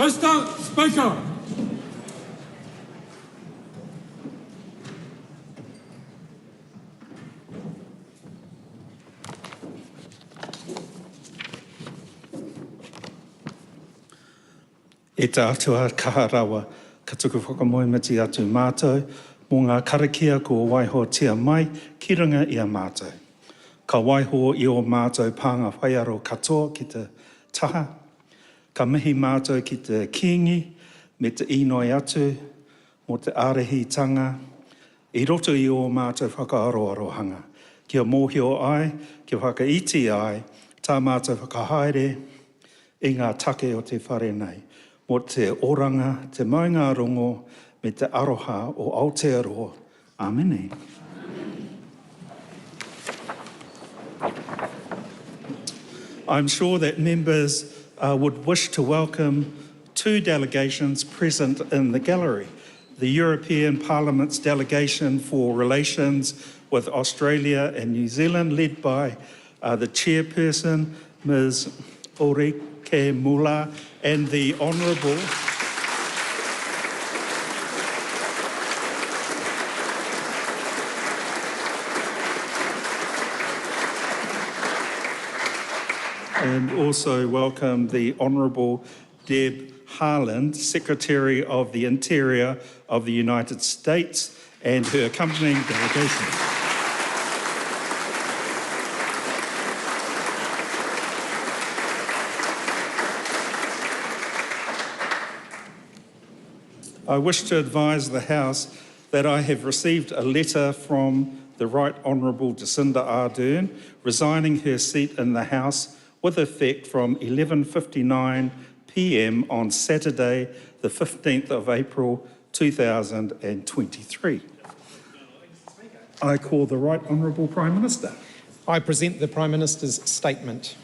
Mr. Speaker. E tātua kaharawa, ka tuku whakamoemiti atu mātou, mō ngā karakia ko waiho tia mai, ki runga i a mātou. Ka waiho i o mātou pānga whaiaro katoa ki te taha, ka mihi mātou ki te kiingi, me te inoi atu, mō te ārehitanga, i roto i o mātou whakaaroarohanga. Kia mōhio ai, kia whakaiti ai, tā mātou whakahaere, i ngā take o te whare nei. Mo te oranga, te maunga rongo, me te aroha o Aotearoa. Āmene. I'm sure that members would wish to welcome two delegations present in the gallery. The European Parliament's delegation for relations with Australia and New Zealand, led by the chairperson, Ms. Ulrike Mula, and the Honourable and also welcome the Honourable Deb Haaland, Secretary of the Interior of the United States, and her accompanying delegation. I wish to advise the House that I have received a letter from the Right Honourable Jacinda Ardern resigning her seat in the House with effect from 11:59 p.m. on Saturday, the 15th of April 2023. I call the Right Honourable Prime Minister. I present the Prime Minister's statement.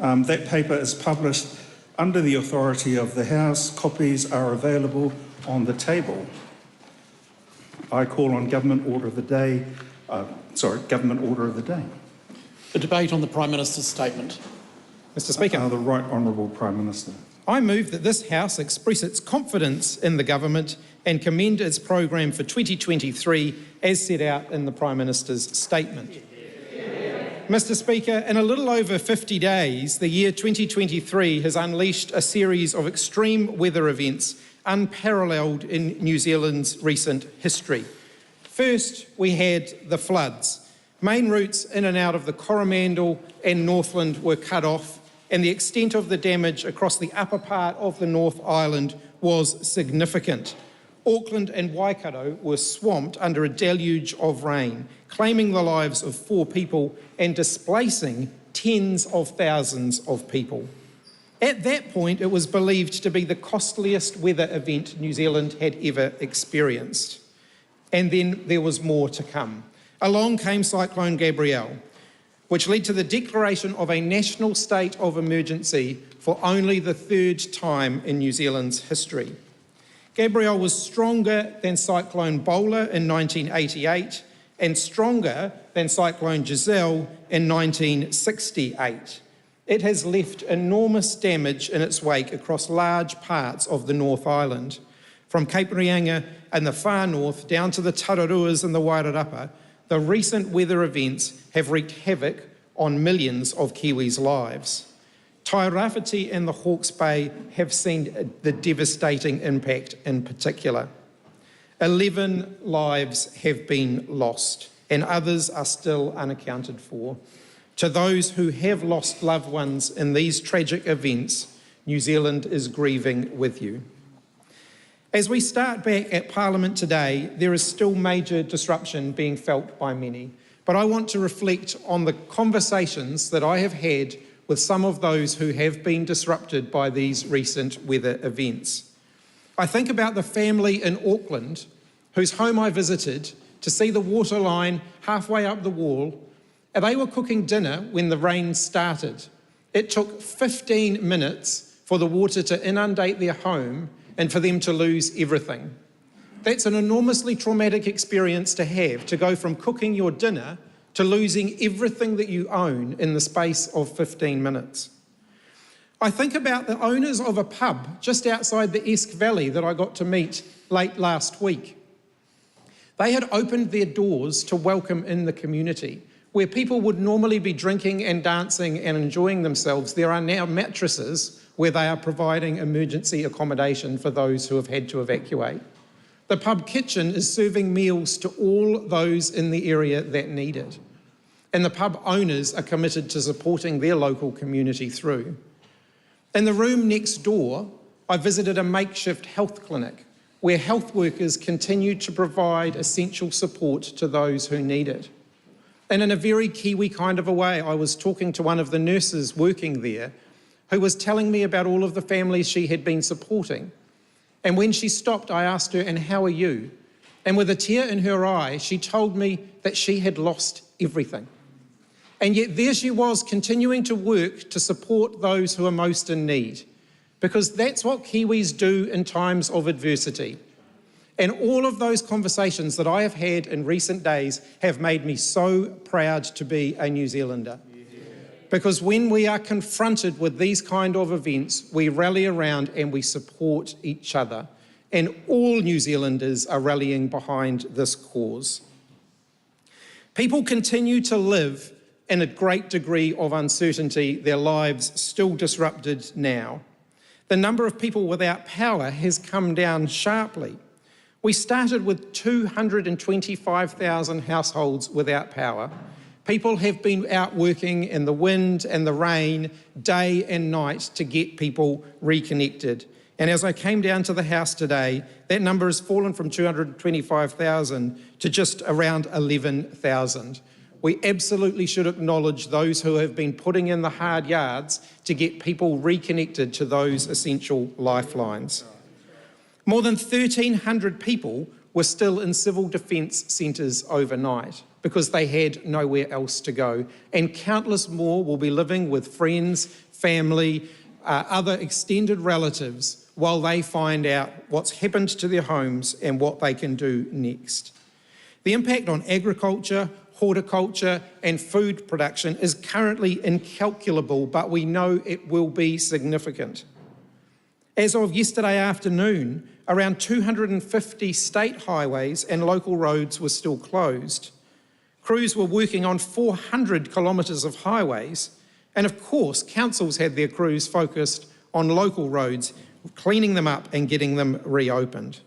That paper is published under the authority of the House. Copies are available on the table. I call on Government Order of the Day. Government Order of the Day. The debate on the Prime Minister's statement. Mr. Speaker. The Right Honourable Prime Minister. I move that this House express its confidence in the government and commend its programme for 2023 as set out in the Prime Minister's statement. Mr. Speaker, in a little over 50 days, the year 2023 has unleashed a series of extreme weather events unparalleled in New Zealand's recent history. First, we had the floods. Main routes in and out of the Coromandel and Northland were cut off, and the extent of the damage across the upper part of the North Island was significant. Auckland and Waikato were swamped under a deluge of rain, claiming the lives of 4 people and displacing tens of thousands of people. At that point, it was believed to be the costliest weather event New Zealand had ever experienced. And then there was more to come. Along came Cyclone Gabrielle, which led to the declaration of a national state of emergency for only the 3rd time in New Zealand's history. Gabrielle was stronger than Cyclone Bowler in 1988 and stronger than Cyclone Giselle in 1968. It has left enormous damage in its wake across large parts of the North Island. From Cape Reinga and the far north down to the Tararuas and the Wairarapa, the recent weather events have wreaked havoc on millions of Kiwis' lives. Tairāwhiti and the Hawke's Bay have seen the devastating impact in particular. 11 lives have been lost and others are still unaccounted for. To those who have lost loved ones in these tragic events, New Zealand is grieving with you. As we start back at Parliament today, there is still major disruption being felt by many, but I want to reflect on the conversations that I have had with some of those who have been disrupted by these recent weather events. I think about the family in Auckland whose home I visited to see the water line halfway up the wall, and they were cooking dinner when the rain started. It took 15 minutes for the water to inundate their home and for them to lose everything. That's an enormously traumatic experience to have, to go from cooking your dinner to losing everything that you own in the space of 15 minutes. I think about the owners of a pub just outside the Esk Valley that I got to meet late last week. They had opened their doors to welcome in the community. Where people would normally be drinking and dancing and enjoying themselves, there are now mattresses where they are providing emergency accommodation for those who have had to evacuate. The pub kitchen is serving meals to all those in the area that need it. And the pub owners are committed to supporting their local community through. In the room next door, I visited a makeshift health clinic where health workers continue to provide essential support to those who need it. And in a very Kiwi kind of a way, I was talking to one of the nurses working there who was telling me about all of the families she had been supporting. And when she stopped, I asked her, "And how are you?" And with a tear in her eye, she told me that she had lost everything. And yet there she was, continuing to work to support those who are most in need, because that's what Kiwis do in times of adversity. And all of those conversations that I have had in recent days have made me so proud to be a New Zealander. Because when we are confronted with these kind of events, we rally around and we support each other. And all New Zealanders are rallying behind this cause. People continue to live in a great degree of uncertainty, their lives still disrupted now. The number of people without power has come down sharply. We started with 225,000 households without power. People have been out working in the wind and the rain, day and night, to get people reconnected. And as I came down to the house today, that number has fallen from 225,000 to just around 11,000. We absolutely should acknowledge those who have been putting in the hard yards to get people reconnected to those essential lifelines. More than 1,300 people were still in civil defence centres overnight because they had nowhere else to go. And countless more will be living with friends, family, other extended relatives while they find out what's happened to their homes and what they can do next. The impact on agriculture, horticulture and food production is currently incalculable, but we know it will be significant. As of yesterday afternoon, around 250 state highways and local roads were still closed. Crews were working on 400 kilometres of highways, and of course, councils had their crews focused on local roads, cleaning them up and getting them reopened.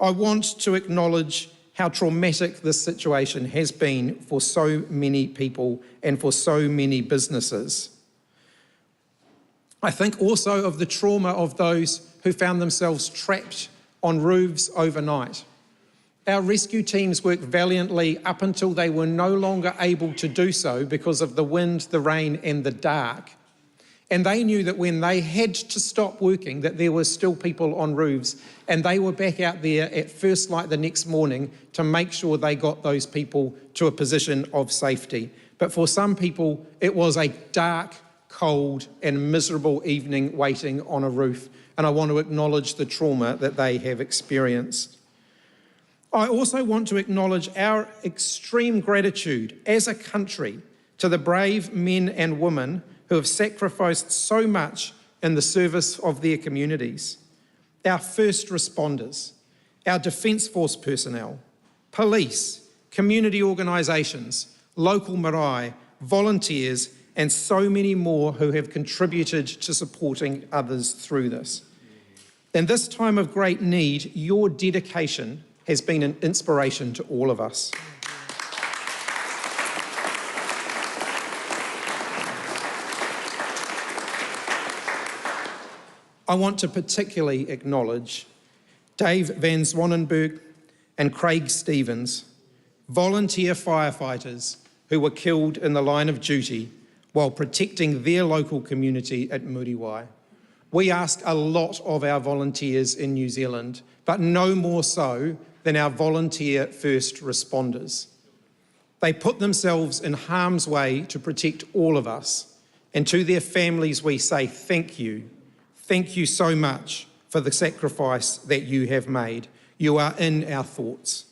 I want to acknowledge how traumatic this situation has been for so many people and for so many businesses. I think also of the trauma of those who found themselves trapped on roofs overnight. Our rescue teams worked valiantly up until they were no longer able to do so because of the wind, the rain and the dark. And they knew that when they had to stop working, that there were still people on roofs, and they were back out there at first light the next morning to make sure they got those people to a position of safety. But for some people, it was a dark, cold and miserable evening waiting on a roof. And I want to acknowledge the trauma that they have experienced. I also want to acknowledge our extreme gratitude as a country to the brave men and women who have sacrificed so much in the service of their communities. Our first responders, our Defence Force personnel, police, community organisations, local marae, volunteers, and so many more who have contributed to supporting others through this. In this time of great need, your dedication has been an inspiration to all of us. I want to particularly acknowledge Dave Van Zwanenberg and Craig Stevens, volunteer firefighters who were killed in the line of duty while protecting their local community at Muriwai. We ask a lot of our volunteers in New Zealand, but no more so than our volunteer first responders. They put themselves in harm's way to protect all of us, and to their families we say thank you. Thank you so much for the sacrifice that you have made. You are in our thoughts.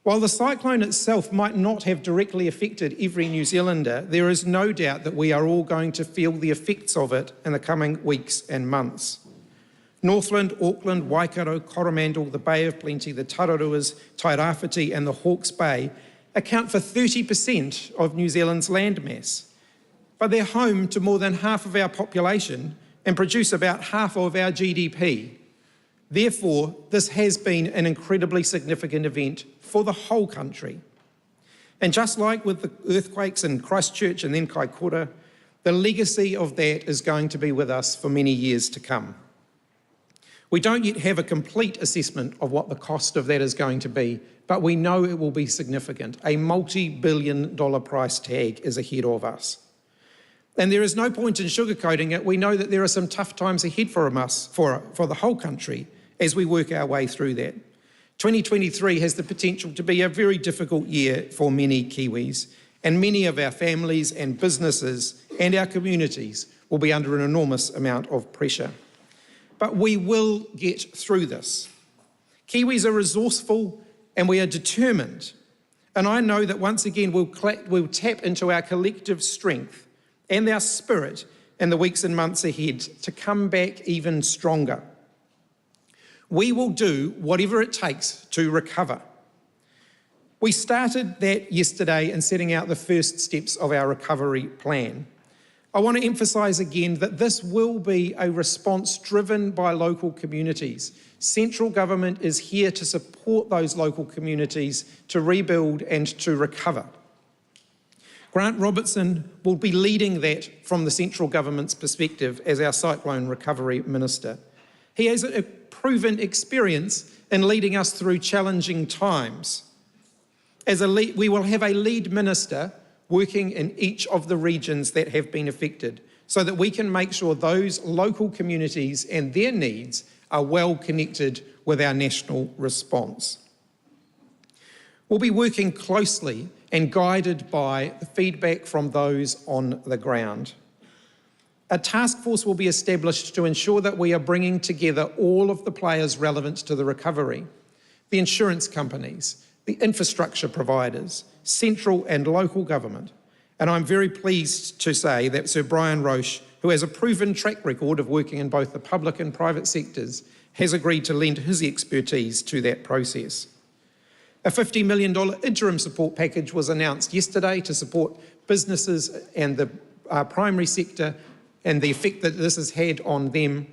While the cyclone itself might not have directly affected every New Zealander, there is no doubt that we are all going to feel the effects of it in the coming weeks and months. Northland, Auckland, Waikato, Coromandel, the Bay of Plenty, the Tararuas, Tairāwhiti and the Hawke's Bay account for 30% of New Zealand's landmass. But they're home to more than half of our population and produce about half of our GDP. Therefore, this has been an incredibly significant event for the whole country. And just like with the earthquakes in Christchurch and then Kaikoura, the legacy of that is going to be with us for many years to come. We don't yet have a complete assessment of what the cost of that is going to be, but we know it will be significant. A multi-billion-dollar price tag is ahead of us. And there is no point in sugarcoating it. We know that there are some tough times ahead for us, for the whole country, as we work our way through that. 2023 has the potential to be a very difficult year for many Kiwis, and many of our families and businesses and our communities will be under an enormous amount of pressure. But we will get through this. Kiwis are resourceful and we are determined. And I know that once again we'll tap into our collective strength and our spirit in the weeks and months ahead to come back even stronger. We will do whatever it takes to recover. We started that yesterday in setting out the first steps of our recovery plan. I want to emphasise again that this will be a response driven by local communities. Central government is here to support those local communities to rebuild and to recover. Grant Robertson will be leading that from the central government's perspective as our Cyclone Recovery Minister. He has a proven experience in leading us through challenging times. We will have a lead minister working in each of the regions that have been affected so that we can make sure those local communities and their needs are well connected with our national response. We'll be working closely and guided by the feedback from those on the ground. A task force will be established to ensure that we are bringing together all of the players relevant to the recovery, the insurance companies, the infrastructure providers, central and local government. And I'm very pleased to say that Sir Brian Roche, who has a proven track record of working in both the public and private sectors, has agreed to lend his expertise to that process. A $50 million interim support package was announced yesterday to support businesses and the primary sector and the effect that this has had on them.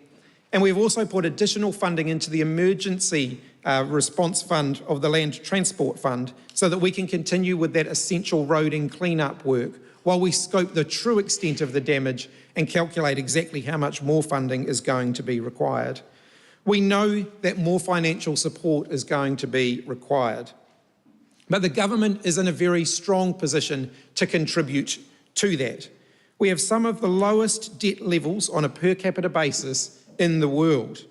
And we've also put additional funding into the emergency response fund of the Land Transport Fund so that we can continue with that essential roading clean-up work while we scope the true extent of the damage and calculate exactly how much more funding is going to be required. We know that more financial support is going to be required. But the government is in a very strong position to contribute to that. We have some of the lowest debt levels on a per capita basis in the world,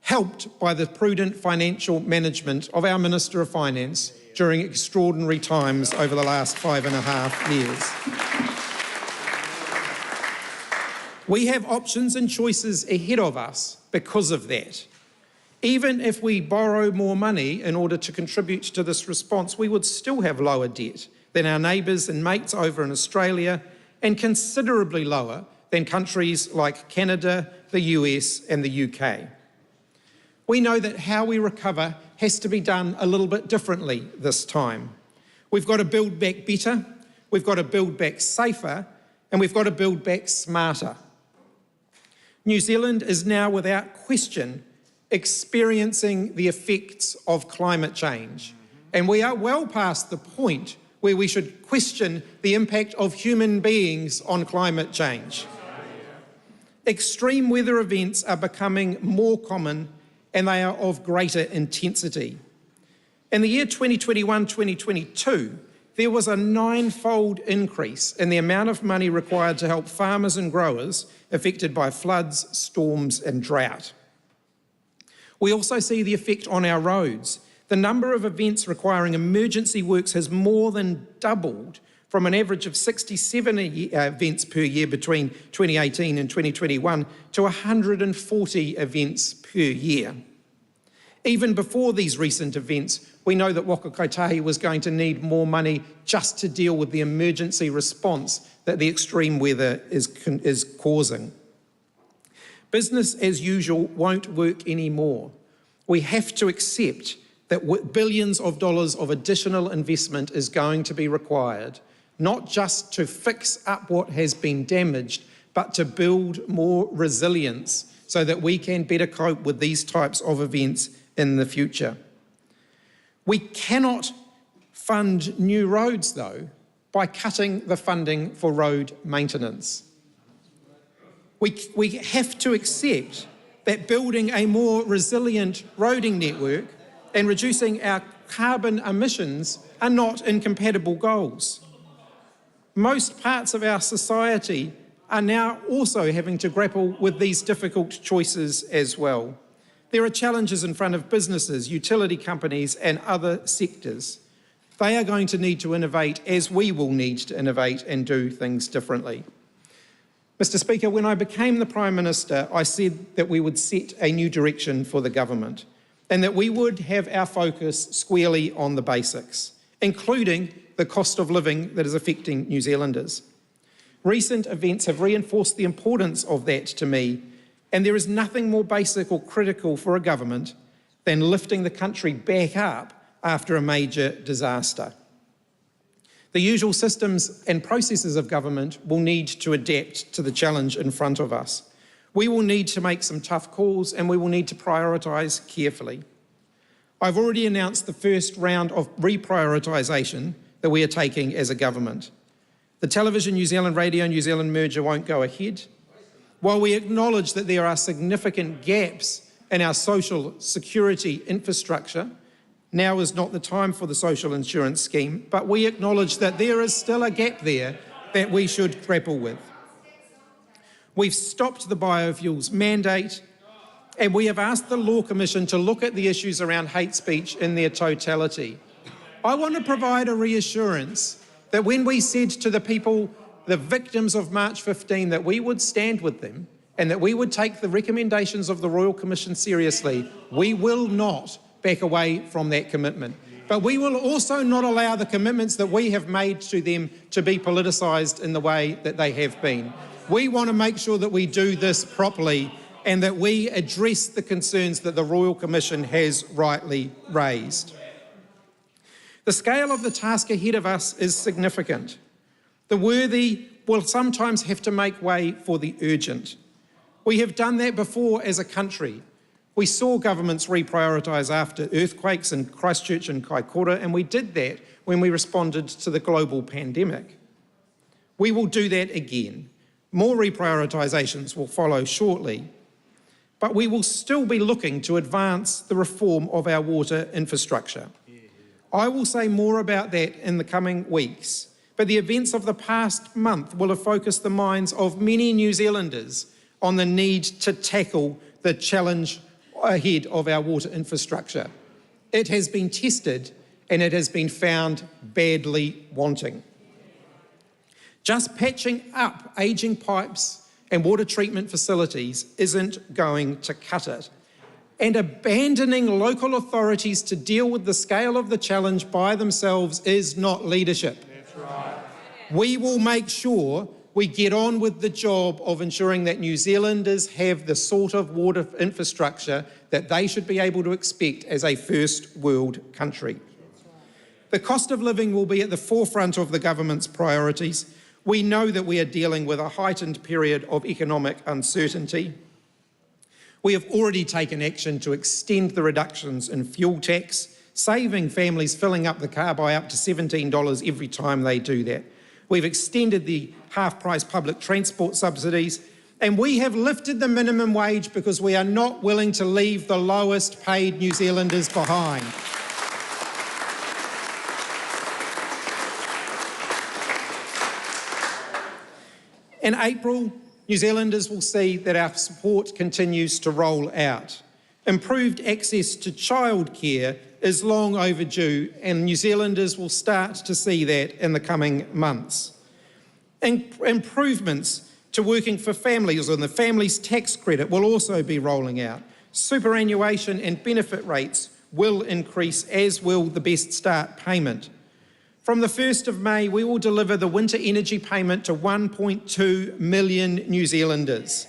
helped by the prudent financial management of our Minister of Finance during extraordinary times over the last 5.5 years. We have options and choices ahead of us because of that. Even if we borrow more money in order to contribute to this response, we would still have lower debt than our neighbours and mates over in Australia and considerably lower than countries like Canada, the US and the UK. We know that how we recover has to be done a little bit differently this time. We've got to build back better, we've got to build back safer, and we've got to build back smarter. New Zealand is now without question experiencing the effects of climate change. And we are well past the point where we should question the impact of human beings on climate change. Extreme weather events are becoming more common and they are of greater intensity. In the year 2021-2022, there was a 9-fold increase in the amount of money required to help farmers and growers affected by floods, storms and drought. We also see the effect on our roads. The number of events requiring emergency works has more than doubled from an average of 67 events per year between 2018 and 2021 to 140 events per year. Even before these recent events, we know that Waka Kotahi was going to need more money just to deal with the emergency response that the extreme weather is causing. Business as usual won't work anymore. We have to accept that billions of dollars of additional investment is going to be required, not just to fix up what has been damaged, but to build more resilience so that we can better cope with these types of events in the future. We cannot fund new roads, though, by cutting the funding for road maintenance. We have to accept that building a more resilient roading network and reducing our carbon emissions are not incompatible goals. Most parts of our society are now also having to grapple with these difficult choices as well. There are challenges in front of businesses, utility companies and other sectors. They are going to need to innovate as we will need to innovate and do things differently. Mr. Speaker, when I became the Prime Minister, I said that we would set a new direction for the government and that we would have our focus squarely on the basics, including the cost of living that is affecting New Zealanders. Recent events have reinforced the importance of that to me, and there is nothing more basic or critical for a government than lifting the country back up after a major disaster. The usual systems and processes of government will need to adapt to the challenge in front of us. We will need to make some tough calls and we will need to prioritise carefully. I've already announced the first round of reprioritisation that we are taking as a government. The Television New Zealand, Radio New Zealand merger won't go ahead. While we acknowledge that there are significant gaps in our social security infrastructure, now is not the time for the social insurance scheme, but we acknowledge that there is still a gap there that we should grapple with. We've stopped the biofuels mandate, and we have asked the Law Commission to look at the issues around hate speech in their totality. I want to provide a reassurance that when we said to the people, the victims of March 15, that we would stand with them and that we would take the recommendations of the Royal Commission seriously, we will not back away from that commitment. But we will also not allow the commitments that we have made to them to be politicised in the way that they have been. We want to make sure that we do this properly and that we address the concerns that the Royal Commission has rightly raised. The scale of the task ahead of us is significant. The worthy will sometimes have to make way for the urgent. We have done that before as a country. We saw governments reprioritise after earthquakes in Christchurch and Kaikoura, and we did that when we responded to the global pandemic. We will do that again. More reprioritisations will follow shortly, but we will still be looking to advance the reform of our water infrastructure. I will say more about that in the coming weeks, but the events of the past month will have focused the minds of many New Zealanders on the need to tackle the challenge ahead of our water infrastructure. It has been tested and it has been found badly wanting. Just patching up ageing pipes and water treatment facilities isn't going to cut it. And abandoning local authorities to deal with the scale of the challenge by themselves is not leadership. That's right. We will make sure we get on with the job of ensuring that New Zealanders have the sort of water infrastructure that they should be able to expect as a first world country. The cost of living will be at the forefront of the government's priorities. We know that we are dealing with a heightened period of economic uncertainty. We have already taken action to extend the reductions in fuel tax, saving families filling up the car by up to $17 every time they do that. We've extended the half-price public transport subsidies, and we have lifted the minimum wage because we are not willing to leave the lowest paid New Zealanders behind. In April, New Zealanders will see that our support continues to roll out. Improved access to childcare is long overdue, and New Zealanders will start to see that in the coming months. Improvements to working for families and the Families Tax Credit will also be rolling out. Superannuation and benefit rates will increase, as will the Best Start payment. From the 1st of May, we will deliver the winter energy payment to 1.2 million New Zealanders.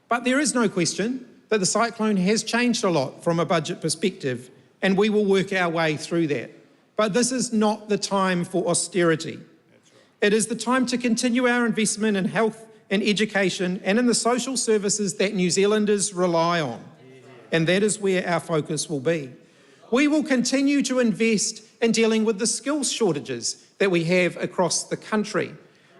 But there is no question that the cyclone has changed a lot from a budget perspective, and we will work our way through that. But this is not the time for austerity. It is the time to continue our investment in health and education and in the social services that New Zealanders rely on. And that is where our focus will be. We will continue to invest in dealing with the skills shortages that we have across the country.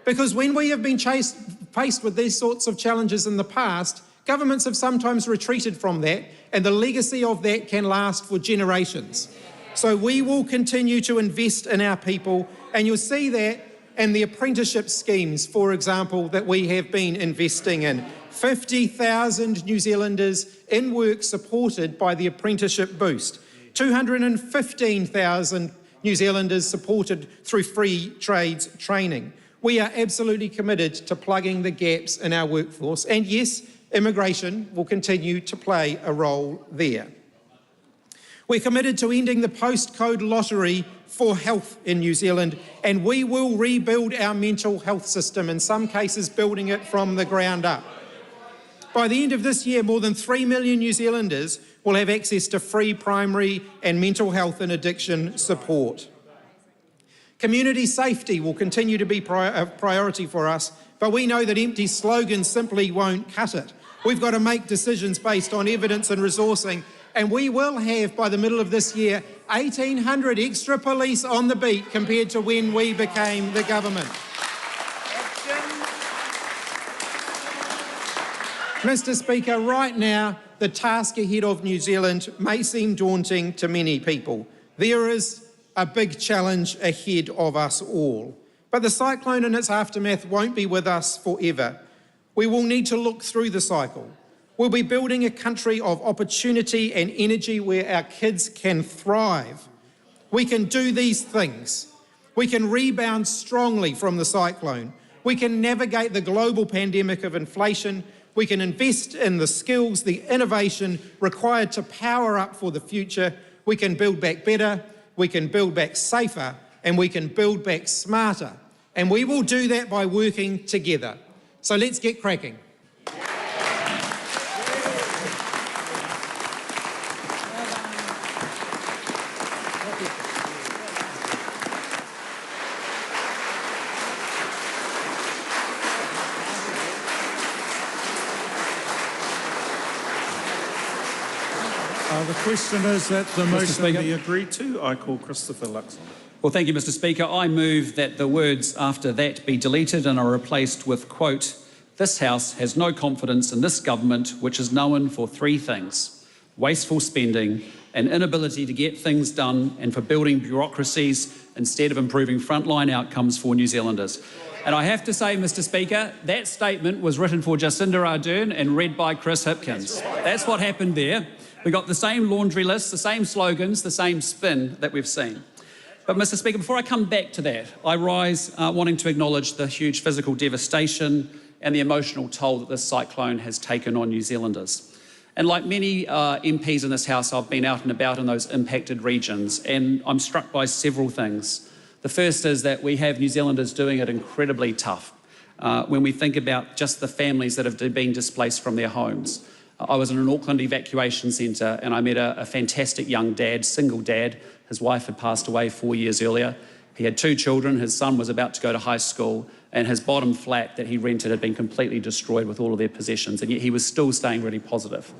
Because when we have been faced with these sorts of challenges in the past, governments have sometimes retreated from that, and the legacy of that can last for generations. So we will continue to invest in our people, and you'll see that in the apprenticeship schemes, for example, that we have been investing in. 50,000 New Zealanders in work supported by the apprenticeship boost. 215,000 New Zealanders supported through free trades training. We are absolutely committed to plugging the gaps in our workforce, and yes, immigration will continue to play a role there. We're committed to ending the postcode lottery for health in New Zealand, and we will rebuild our mental health system, in some cases building it from the ground up. By the end of this year, more than 3 million New Zealanders will have access to free primary and mental health and addiction support. Community safety will continue to be a priority for us, but we know that empty slogans simply won't cut it. We've got to make decisions based on evidence and resourcing, and we will have, by the middle of this year, 1,800 extra police on the beat compared to when we became the government. Mr. Speaker, right now, the task ahead of New Zealand may seem daunting to many people. There is a big challenge ahead of us all. But the cyclone and its aftermath won't be with us forever. We will need to look through the cycle. We'll be building a country of opportunity and energy where our kids can thrive. We can do these things. We can rebound strongly from the cyclone. We can navigate the global pandemic of inflation. We can invest in the skills, the innovation required to power up for the future. We can build back better, we can build back safer, and we can build back smarter. And we will do that by working together. So let's get cracking. The question is that the motion Speaker. be agreed to. I call Christopher Luxon. Well, thank you, Mr. Speaker. I move that the words after that be deleted and are replaced with, quote, "This House has no confidence in this government, which is known for three things: wasteful spending, an inability to get things done, and for building bureaucracies instead of improving frontline outcomes for New Zealanders." And I have to say, Mr. Speaker, that statement was written for Jacinda Ardern and read by Chris Hipkins. That's what happened there. We got the same laundry list, the same slogans, the same spin that we've seen. But, Mr. Speaker, before I come back to that, I rise wanting to acknowledge the huge physical devastation and the emotional toll that this cyclone has taken on New Zealanders. And like many MPs in this House, I've been out and about in those impacted regions, and I'm struck by several things. The first is that we have New Zealanders doing it incredibly tough when we think about just the families that have been displaced from their homes. I was in an Auckland evacuation centre and I met a fantastic young dad, single dad. His wife had passed away 4 years earlier. He had 2 children. His son was about to go to high school, and his bottom flat that he rented had been completely destroyed with all of their possessions, and yet he was still staying really positive.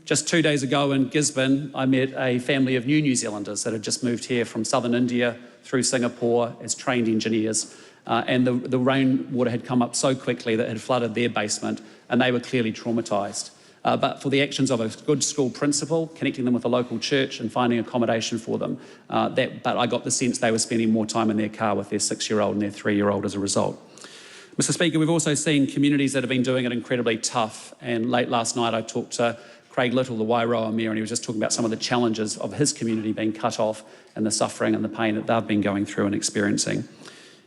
Just 2 days ago in Gisborne, I met a family of New Zealanders that had just moved here from southern India through Singapore as trained engineers, and the rainwater had come up so quickly that it had flooded their basement, and they were clearly traumatised. But for the actions of a good school principal, connecting them with a local church and finding accommodation for them, but I got the sense they were spending more time in their car with their 6-year-old and their 3-year-old as a result. Mr. Speaker, we've also seen communities that have been doing it incredibly tough, and late last night I talked to Craig Little, the Wairoa Mayor, and he was just talking about some of the challenges of his community being cut off and the suffering and the pain that they've been going through and experiencing.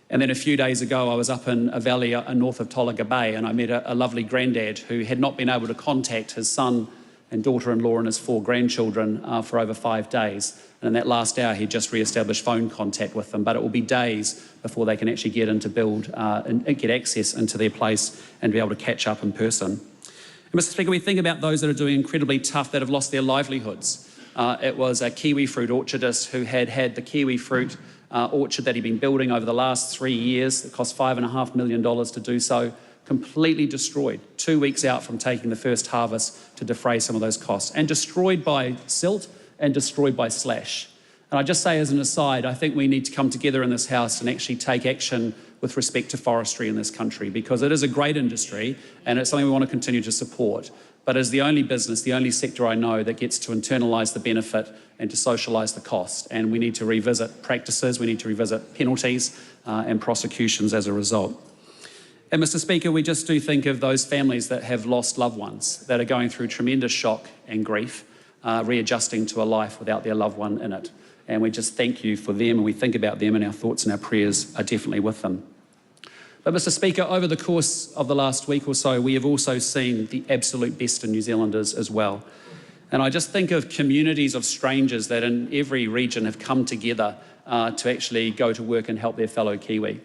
And then a few days ago, I was up in a valley north of Tolaga Bay, and I met a lovely granddad who had not been able to contact his son and daughter-in-law and his 4 grandchildren for over 5 days. And in that last hour, he just re-established phone contact with them. But it will be days before they can actually get in to build and get access into their place and be able to catch up in person. And Mr. Speaker, we think about those that are doing incredibly tough, that have lost their livelihoods. It was a kiwi fruit orchardist who had the kiwi fruit orchard that he'd been building over the last 3 years. It cost $5.5 million to do so, completely destroyed 2 weeks out from taking the first harvest to defray some of those costs, and destroyed by silt and destroyed by slash. And I just say as an aside, I think we need to come together in this House and actually take action with respect to forestry in this country, because it is a great industry and it's something we want to continue to support. But as the only business, the only sector I know that gets to internalise the benefit and to socialise the cost. And we need to revisit practices, we need to revisit penalties and prosecutions as a result. And Mr. Speaker, we just do think of those families that have lost loved ones, that are going through tremendous shock and grief, readjusting to a life without their loved one in it. And we just thank you for them, and we think about them, and our thoughts and our prayers are definitely with them. But Mr. Speaker, over the course of the last week or so, we have also seen the absolute best in New Zealanders as well. And I just think of communities of strangers that in every region have come together to actually go to work and help their fellow Kiwi.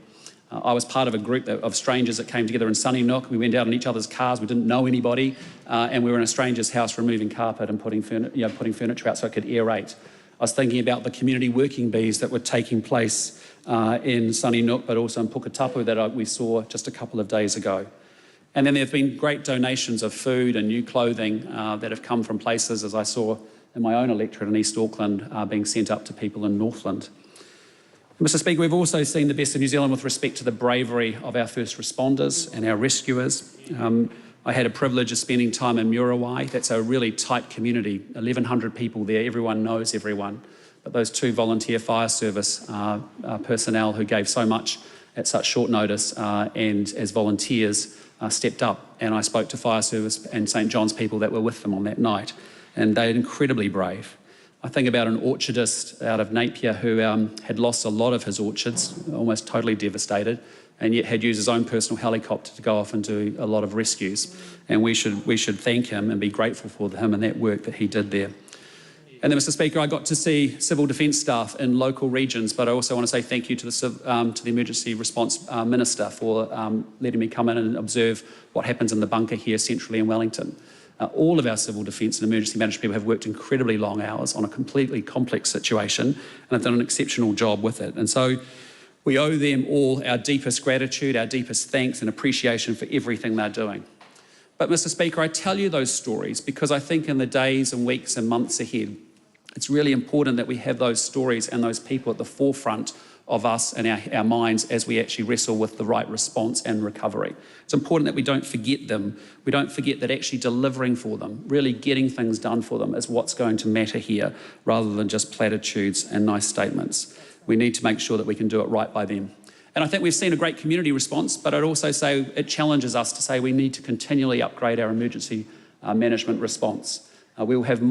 I was part of a group of strangers that came together in Sunny Nook. We went out in each other's cars, we didn't know anybody, and we were in a stranger's house removing carpet and putting furniture out so it could aerate. I was thinking about the community working bees that were taking place in Sunny Nook, but also in Puketapu that we saw just a couple of days ago. And then there have been great donations of food and new clothing that have come from places, as I saw in my own electorate in East Auckland, being sent up to people in Northland. Mr. Speaker, we've also seen the best of New Zealand with respect to the bravery of our first responders and our rescuers. I had a privilege of spending time in Muriwai. That's a really tight community, 1,100 people there, everyone knows everyone. But those 2 volunteer fire service personnel who gave so much at such short notice and as volunteers stepped up, and I spoke to fire service and St John's people that were with them on that night, and they're incredibly brave. I think about an orchardist out of Napier who had lost a lot of his orchards, almost totally devastated, and yet had used his own personal helicopter to go off and do a lot of rescues. And we should thank him and be grateful for him and that work that he did there. And then, Mr. Speaker, I got to see civil defence staff in local regions, but I also want to say thank you to the Emergency Response Minister for letting me come in and observe what happens in the bunker here centrally in Wellington. All of our civil defence and emergency management people have worked incredibly long hours on a completely complex situation and have done an exceptional job with it. And so we owe them all our deepest gratitude, our deepest thanks and appreciation for everything they're doing. But, Mr. Speaker, I tell you those stories because I think in the days and weeks and months ahead, it's really important that we have those stories and those people at the forefront of us and our minds as we actually wrestle with the right response and recovery. It's important that we don't forget them. We don't forget that actually delivering for them, really getting things done for them is what's going to matter here rather than just platitudes and nice statements. We need to make sure that we can do it right by them. And I think we've seen a great community response, but I'd also say it challenges us to say we need to continually upgrade our emergency management response. We will have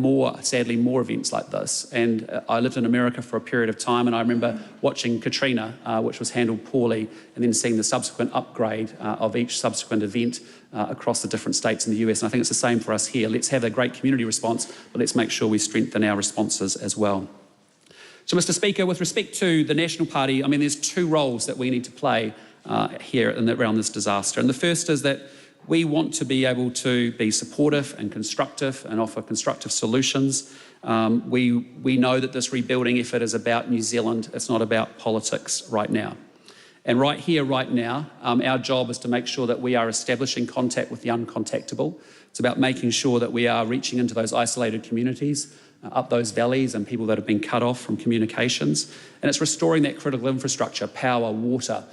sadly more events like this. And I lived in America for a period of time, and I remember watching Katrina, which was handled poorly, and then seeing the subsequent upgrade of each subsequent event across the different states in the US. And I think it's the same for us here. Let's have a great community response, but let's make sure we strengthen our responses as well. So, Mr. Speaker, with respect to the National Party, I mean, there's 2 roles that we need to play here around this disaster. And the first is that we want to be able to be supportive and constructive and offer constructive solutions. We know that this rebuilding effort is about New Zealand. It's not about politics right now. And right here, right now, our job is to make sure that we are establishing contact with the uncontactable. It's about making sure that we are reaching into those isolated communities, up those valleys and people that have been cut off from communications. And it's restoring that critical infrastructure, power, water,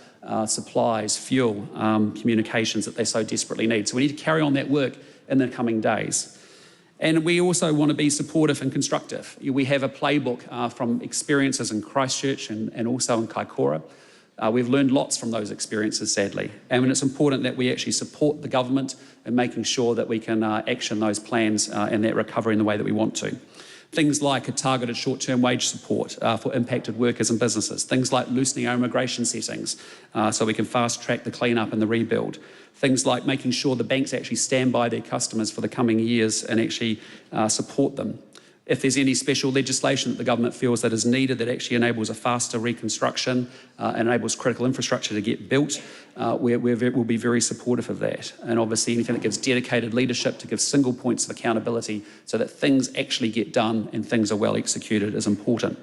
supplies, fuel, communications that they so desperately need. So we need to carry on that work in the coming days. And we also want to be supportive and constructive. We have a playbook from experiences in Christchurch and also in Kaikoura. We've learned lots from those experiences, sadly. And it's important that we actually support the government in making sure that we can action those plans and that recovery in the way that we want to. Things like a targeted short-term wage support for impacted workers and businesses. Things like loosening our immigration settings so we can fast-track the clean-up and the rebuild. Things like making sure the banks actually stand by their customers for the coming years and actually support them. If there's any special legislation that the government feels that is needed that actually enables a faster reconstruction, enables critical infrastructure to get built, we'll be very supportive of that. And obviously anything that gives dedicated leadership to give single points of accountability so that things actually get done and things are well executed is important.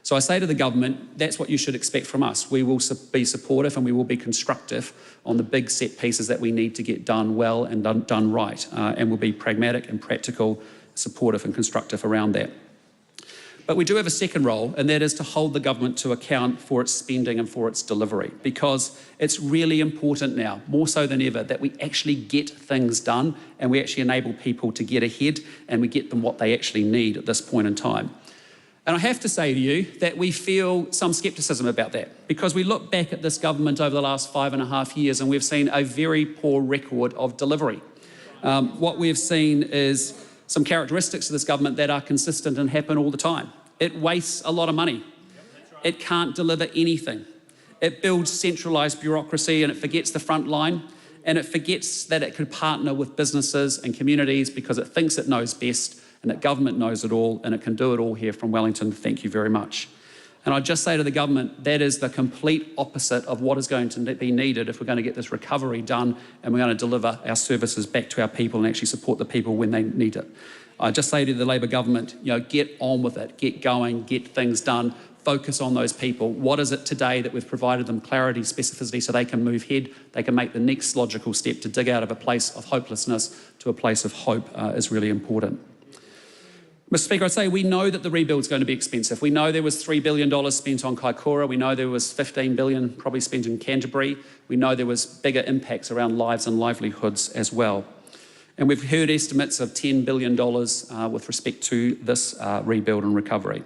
So I say to the government, that's what you should expect from us. We will be supportive and we will be constructive on the big set pieces that we need to get done well and done right. And we'll be pragmatic and practical, supportive and constructive around that. But we do have a second role, and that is to hold the government to account for its spending and for its delivery, because it's really important now, more so than ever, that we actually get things done and we actually enable people to get ahead and we get them what they actually need at this point in time. And I have to say to you that we feel some scepticism about that, because we look back at this government over the last 5.5 years and we've seen a very poor record of delivery. What we've seen is some characteristics of this government that are consistent and happen all the time. It wastes a lot of money. It can't deliver anything. It builds centralised bureaucracy and it forgets the front line, and it forgets that it could partner with businesses and communities because it thinks it knows best and that government knows it all and it can do it all here from Wellington. Thank you very much. And I just say to the government, that is the complete opposite of what is going to be needed if we're going to get this recovery done and we're going to deliver our services back to our people and actually support the people when they need it. I just say to the Labour government, get on with it, get going, get things done, focus on those people. What is it today that we've provided them clarity, specificity, so they can move ahead, they can make the next logical step to dig out of a place of hopelessness to a place of hope is really important. Mr. Speaker, I'd say we know that the rebuild's going to be expensive. We know there was $3 billion spent on Kaikoura. We know there was $15 billion probably spent in Canterbury. We know there was bigger impacts around lives and livelihoods as well. And we've heard estimates of $10 billion with respect to this rebuild and recovery.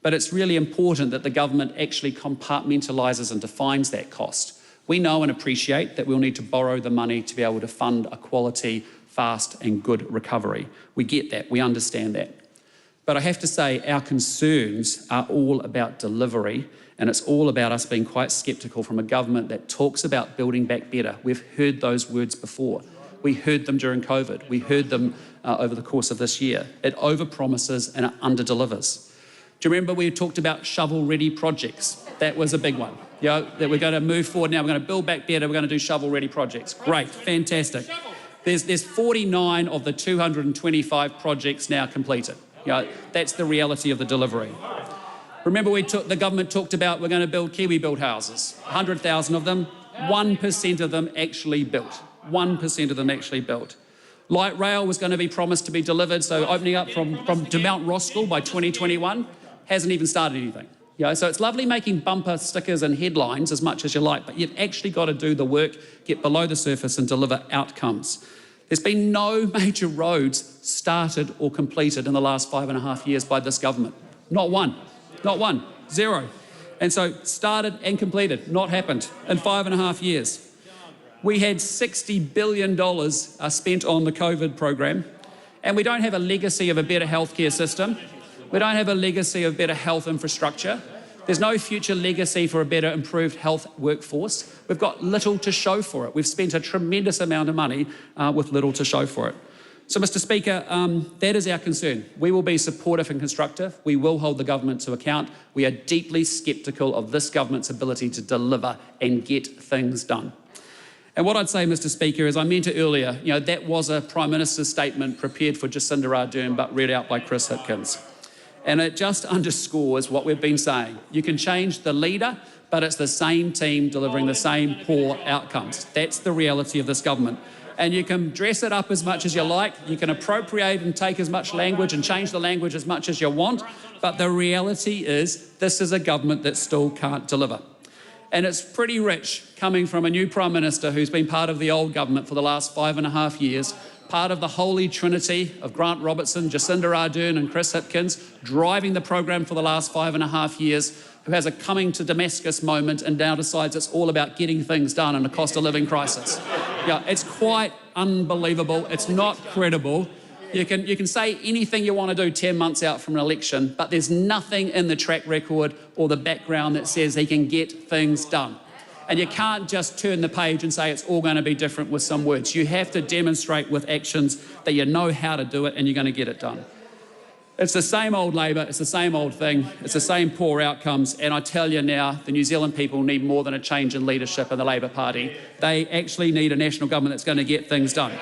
But it's really important that the government actually compartmentalises and defines that cost. We know and appreciate that we'll need to borrow the money to be able to fund a quality, fast and good recovery. We get that, we understand that. But I have to say our concerns are all about delivery, and it's all about us being quite sceptical from a government that talks about building back better. We've heard those words before. We heard them during COVID. We heard them over the course of this year. It overpromises and it underdelivers. Do you remember we talked about shovel-ready projects? That was a big one. That we're going to move forward now. We're going to build back better. We're going to do shovel-ready projects. Great, fantastic. There's 49 of the 225 projects now completed. That's the reality of the delivery. Remember the government talked about we're going to build Kiwi-built houses, 100,000 of them, 1% of them actually built. 1% of them actually built. Light rail was going to be promised to be delivered, so opening up to Mount Roskill by 2021 hasn't even started anything. So it's lovely making bumper stickers and headlines as much as you like, but you've actually got to do the work, get below the surface and deliver outcomes. There's been no major roads started or completed in the last 5.5 years by this government. Not one, zero. And so started and completed, not happened in 5.5 years. We had $60 billion spent on the COVID program, and we don't have a legacy of a better healthcare system. We don't have a legacy of better health infrastructure. There's no future legacy for a better improved health workforce. We've got little to show for it. We've spent a tremendous amount of money with little to show for it. So, Mr. Speaker, that is our concern. We will be supportive and constructive. We will hold the government to account. We are deeply sceptical of this government's ability to deliver and get things done. And what I'd say, Mr. Speaker, is I meant it earlier, that was a Prime Minister's statement prepared for Jacinda Ardern but read out by Chris Hipkins. And it just underscores what we've been saying. You can change the leader, but it's the same team delivering the same poor outcomes. That's the reality of this government. And you can dress it up as much as you like, you can appropriate and take as much language and change the language as much as you want, but the reality is this is a government that still can't deliver. And it's pretty rich coming from a new Prime Minister who's been part of the old government for the last 5.5 years, part of the holy trinity of Grant Robertson, Jacinda Ardern and Chris Hipkins, driving the program for the last 5.5 years, who has a coming to Damascus moment and now decides it's all about getting things done in a cost of living crisis. It's quite unbelievable. It's not credible. You can say anything you want to do 10 months out from an election, but there's nothing in the track record or the background that says he can get things done. And you can't just turn the page and say it's all going to be different with some words. You have to demonstrate with actions that you know how to do it and you're going to get it done. It's the same old Labor, it's the same old thing, it's the same poor outcomes, and I tell you now, the New Zealand people need more than a change in leadership in the Labor Party. They actually need a national government that's going to get things done.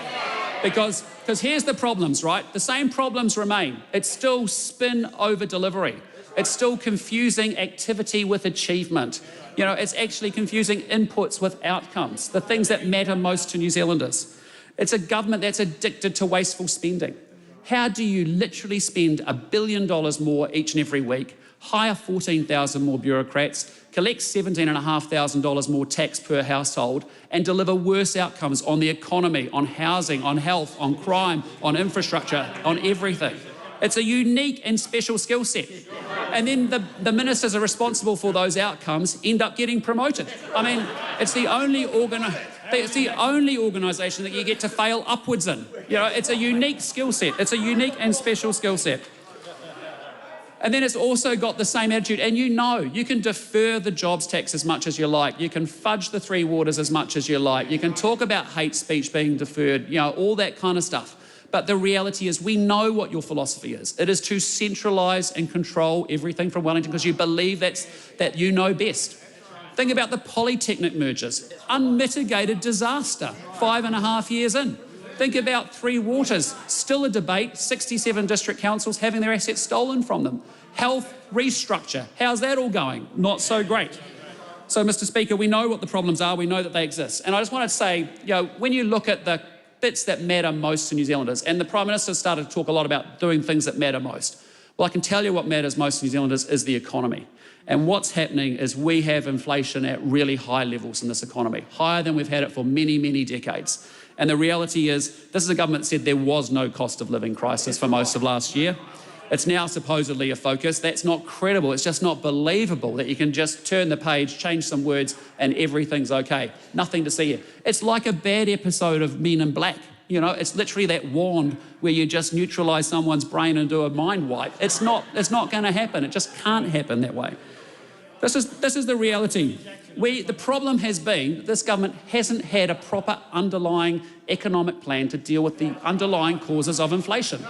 Because here's the problems, right? The same problems remain. It's still spin over delivery. It's still confusing activity with achievement. You know, it's actually confusing inputs with outcomes, the things that matter most to New Zealanders. It's a government that's addicted to wasteful spending. How do you literally spend $1 billion more each and every week, hire 14,000 more bureaucrats, collect $17,500 more tax per household, and deliver worse outcomes on the economy, on housing, on health, on crime, on infrastructure, on everything? It's a unique and special skill set. And then the ministers are responsible for those outcomes end up getting promoted. I mean, it's the only organisation that you get to fail upwards in. You know, it's a unique skill set. It's a unique and special skill set. And then it's also got the same attitude. And you know, you can defer the jobs tax as much as you like. You can fudge the three waters as much as you like. You can talk about hate speech being deferred, you know, all that kind of stuff. But the reality is we know what your philosophy is. It is to centralise and control everything from Wellington because you believe that you know best. Think about the Polytechnic mergers. Unmitigated disaster, 5.5 years in. Think about Three Waters, still a debate, 67 district councils having their assets stolen from them. Health restructure, how's that all going? Not so great. So, Mr. Speaker, we know what the problems are, we know that they exist. And I just want to say, you know, when you look at the bits that matter most to New Zealanders, and the Prime Minister started to talk a lot about doing things that matter most. Well, I can tell you what matters most to New Zealanders is the economy. And what's happening is we have inflation at really high levels in this economy, higher than we've had it for many, many decades. And the reality is, this is a government that said there was no cost of living crisis for most of last year. It's now supposedly a focus. That's not credible. It's just not believable that you can just turn the page, change some words, and everything's okay. Nothing to see here. It's like a bad episode of Men in Black. You know, it's literally that wand where you just neutralise someone's brain and do a mind wipe. It's not going to happen. It just can't happen that way. This is the reality. The problem has been that this government hasn't had a proper underlying economic plan to deal with the underlying causes of inflation.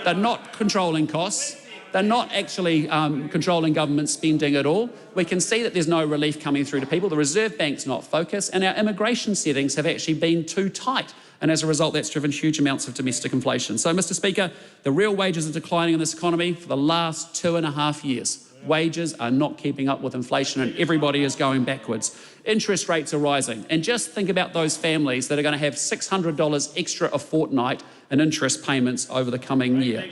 They're not controlling costs. They're not actually controlling government spending at all. We can see that there's no relief coming through to people. The Reserve Bank's not focused, and our immigration settings have actually been too tight. And as a result, that's driven huge amounts of domestic inflation. So, Mr. Speaker, the real wages are declining in this economy for the last 2.5 years. Wages are not keeping up with inflation and everybody is going backwards. Interest rates are rising. And just think about those families that are going to have $600 extra a fortnight in interest payments over the coming year.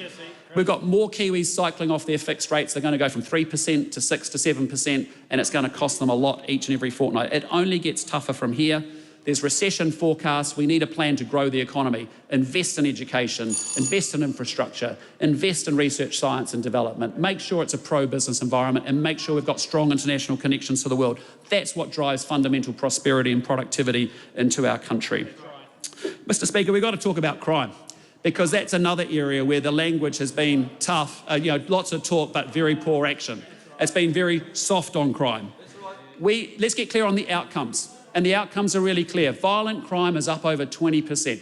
We've got more Kiwis cycling off their fixed rates. They're going to go from 3% to 6 to 7%, and it's going to cost them a lot each and every fortnight. It only gets tougher from here. There's recession forecasts. We need a plan to grow the economy, invest in education, invest in infrastructure, invest in research, science and development, make sure it's a pro-business environment and make sure we've got strong international connections to the world. That's what drives fundamental prosperity and productivity into our country. Mr. Speaker, we've got to talk about crime, because that's another area where the language has been tough, lots of talk but very poor action. It's been very soft on crime. Let's get clear on the outcomes. And the outcomes are really clear. Violent crime is up over 20%.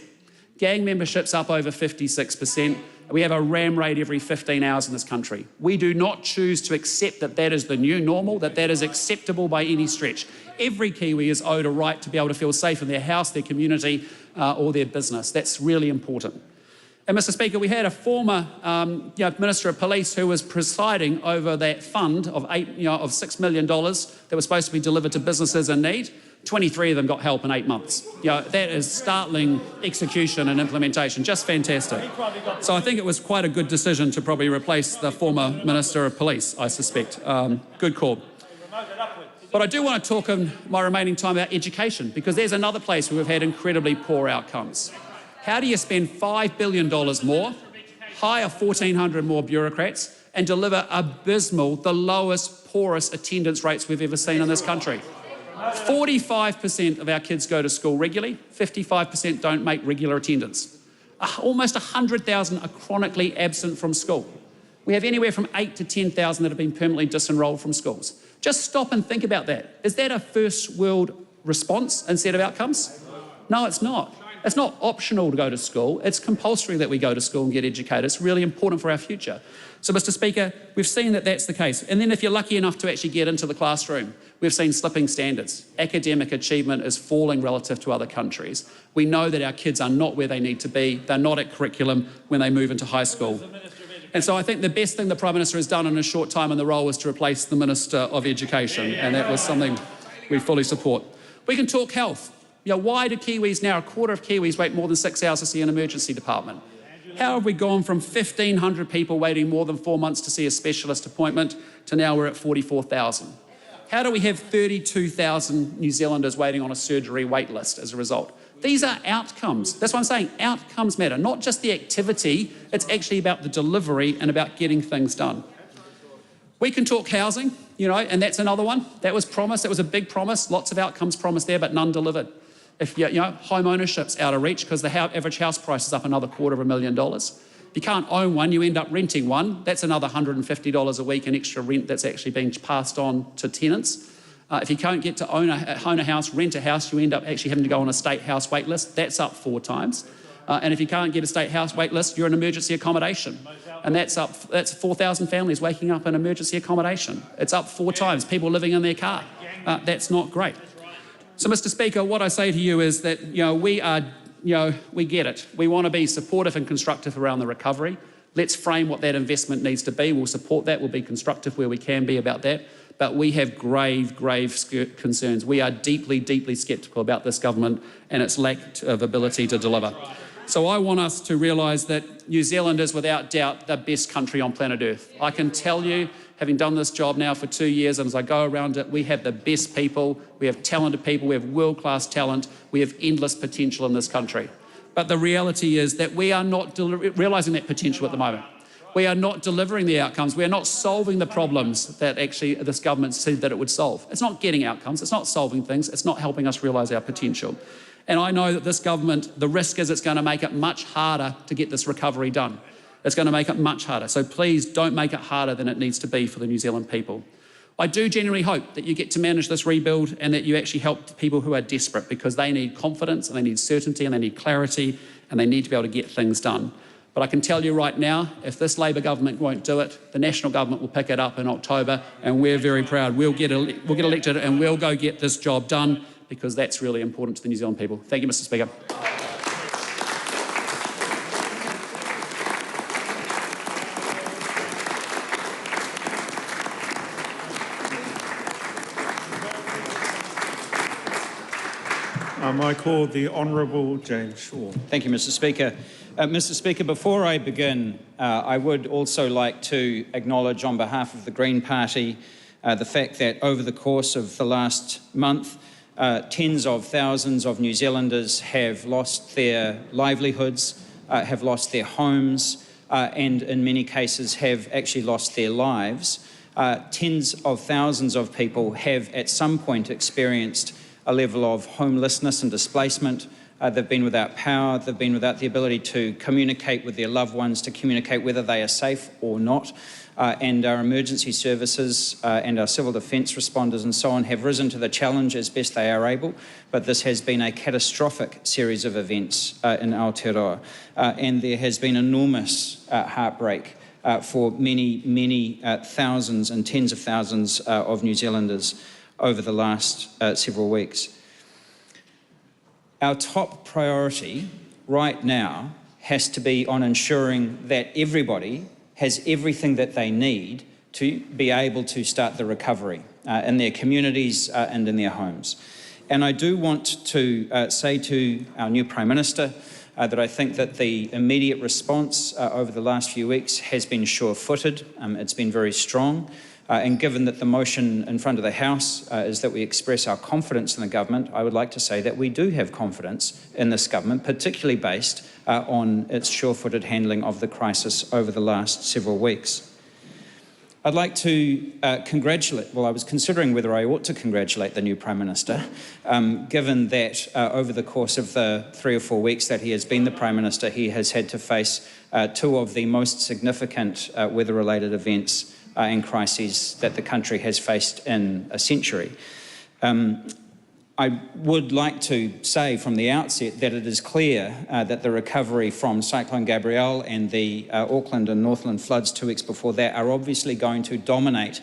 Gang membership's up over 56%. We have a ram raid every 15 hours in this country. We do not choose to accept that that is the new normal, that is acceptable by any stretch. Every Kiwi is owed a right to be able to feel safe in their house, their community, or their business. That's really important. And Mr. Speaker, we had a former Minister of Police who was presiding over that fund of $6 million that was supposed to be delivered to businesses in need. 23 of them got help in 8 months. That is startling execution and implementation, just fantastic. So I think it was quite a good decision to probably replace the former Minister of Police, I suspect. Good call. But I do want to talk in my remaining time about education, because there's another place where we've had incredibly poor outcomes. How do you spend $5 billion more, hire 1,400 more bureaucrats, and deliver abysmal, the lowest, poorest attendance rates we've ever seen in this country? 45% of our kids go to school regularly, 55% don't make regular attendance. Almost 100,000 are chronically absent from school. We have anywhere from 8 to 10,000 that have been permanently disenrolled from schools. Just stop and think about that. Is that a first world response and set of outcomes? No, it's not. It's not optional to go to school. It's compulsory that we go to school and get educated. It's really important for our future. So, Mr. Speaker, we've seen that that's the case. And then if you're lucky enough to actually get into the classroom, we've seen slipping standards. Academic achievement is falling relative to other countries. We know that our kids are not where they need to be. They're not at curriculum when they move into high school. And so I think the best thing the Prime Minister has done in a short time in the role was to replace the Minister of Education, and that was something we fully support. We can talk health. You know, why do Kiwis now, a quarter of Kiwis, wait more than 6 hours to see an emergency department? How have we gone from 1,500 people waiting more than 4 months to see a specialist appointment to now we're at 44,000? How do we have 32,000 New Zealanders waiting on a surgery wait list as a result? These are outcomes. That's what I'm saying. Outcomes matter, not just the activity. It's actually about the delivery and about getting things done. We can talk housing, you know, and that's another one. That was promised. That was a big promise. Lots of outcomes promised there, but none delivered. If you know, home ownership's out of reach because the average house price is up another $250,000. If you can't own one, you end up renting one. That's another $150 a week in extra rent that's actually being passed on to tenants. If you can't get to own a house, rent a house, you end up actually having to go on a state house wait list. That's up 4 times. And if you can't get a state house wait list, you're in emergency accommodation. And that's 4,000 families waking up in emergency accommodation. It's up 4 times, people living in their car. That's not great. So, Mr. Speaker, what I say to you is that, you know, we get it. We want to be supportive and constructive around the recovery. Let's frame what that investment needs to be. We'll support that. We'll be constructive where we can be about that. But we have grave concerns. We are deeply, deeply sceptical about this government and its lack of ability to deliver. So I want us to realise that New Zealand is without doubt the best country on planet Earth. I can tell you, having done this job now for 2 years, and as I go around it, we have the best people, we have talented people, we have world-class talent, we have endless potential in this country. But the reality is that we are not realising that potential at the moment. We are not delivering the outcomes. We are not solving the problems that actually this government said that it would solve. It's not getting outcomes. It's not solving things. It's not helping us realise our potential. And I know that this government, the risk is it's going to make it much harder to get this recovery done. It's going to make it much harder. So please don't make it harder than it needs to be for the New Zealand people. I do genuinely hope that you get to manage this rebuild and that you actually help people who are desperate, because they need confidence and they need certainty and they need clarity and they need to be able to get things done. But I can tell you right now, if this Labor government won't do it, the National government will pick it up in October, and we're very proud. We'll get elected and we'll go get this job done, because that's really important to the New Zealand people. Thank you, Mr. Speaker. I call the Honourable James Shaw. Thank you, Mr. Speaker. Mr. Speaker, before I begin, I would also like to acknowledge on behalf of the Green Party the fact that over the course of the last month, tens of thousands of New Zealanders have lost their livelihoods, have lost their homes, and in many cases have actually lost their lives. Tens of thousands of people have at some point experienced a level of homelessness and displacement. They've been without power, they've been without the ability to communicate with their loved ones, to communicate whether they are safe or not. And our emergency services and our civil defence responders and so on have risen to the challenge as best they are able, but this has been a catastrophic series of events in Aotearoa. And there has been enormous heartbreak for many thousands and tens of thousands of New Zealanders over the last several weeks. Our top priority right now has to be on ensuring that everybody has everything that they need to be able to start the recovery in their communities and in their homes. And I do want to say to our new Prime Minister that I think that the immediate response over the last few weeks has been sure-footed. It's been very strong. And given that the motion in front of the House is that we express our confidence in the government, I would like to say that we do have confidence in this government, particularly based on its sure-footed handling of the crisis over the last several weeks. I'd like to I was considering whether I ought to congratulate the new Prime Minister, given that over the course of the 3 or 4 weeks that he has been the Prime Minister, he has had to face two of the most significant weather-related events and crises that the country has faced in a century. I would like to say from the outset that it is clear that the recovery from Cyclone Gabrielle and the Auckland and Northland floods 2 weeks before that are obviously going to dominate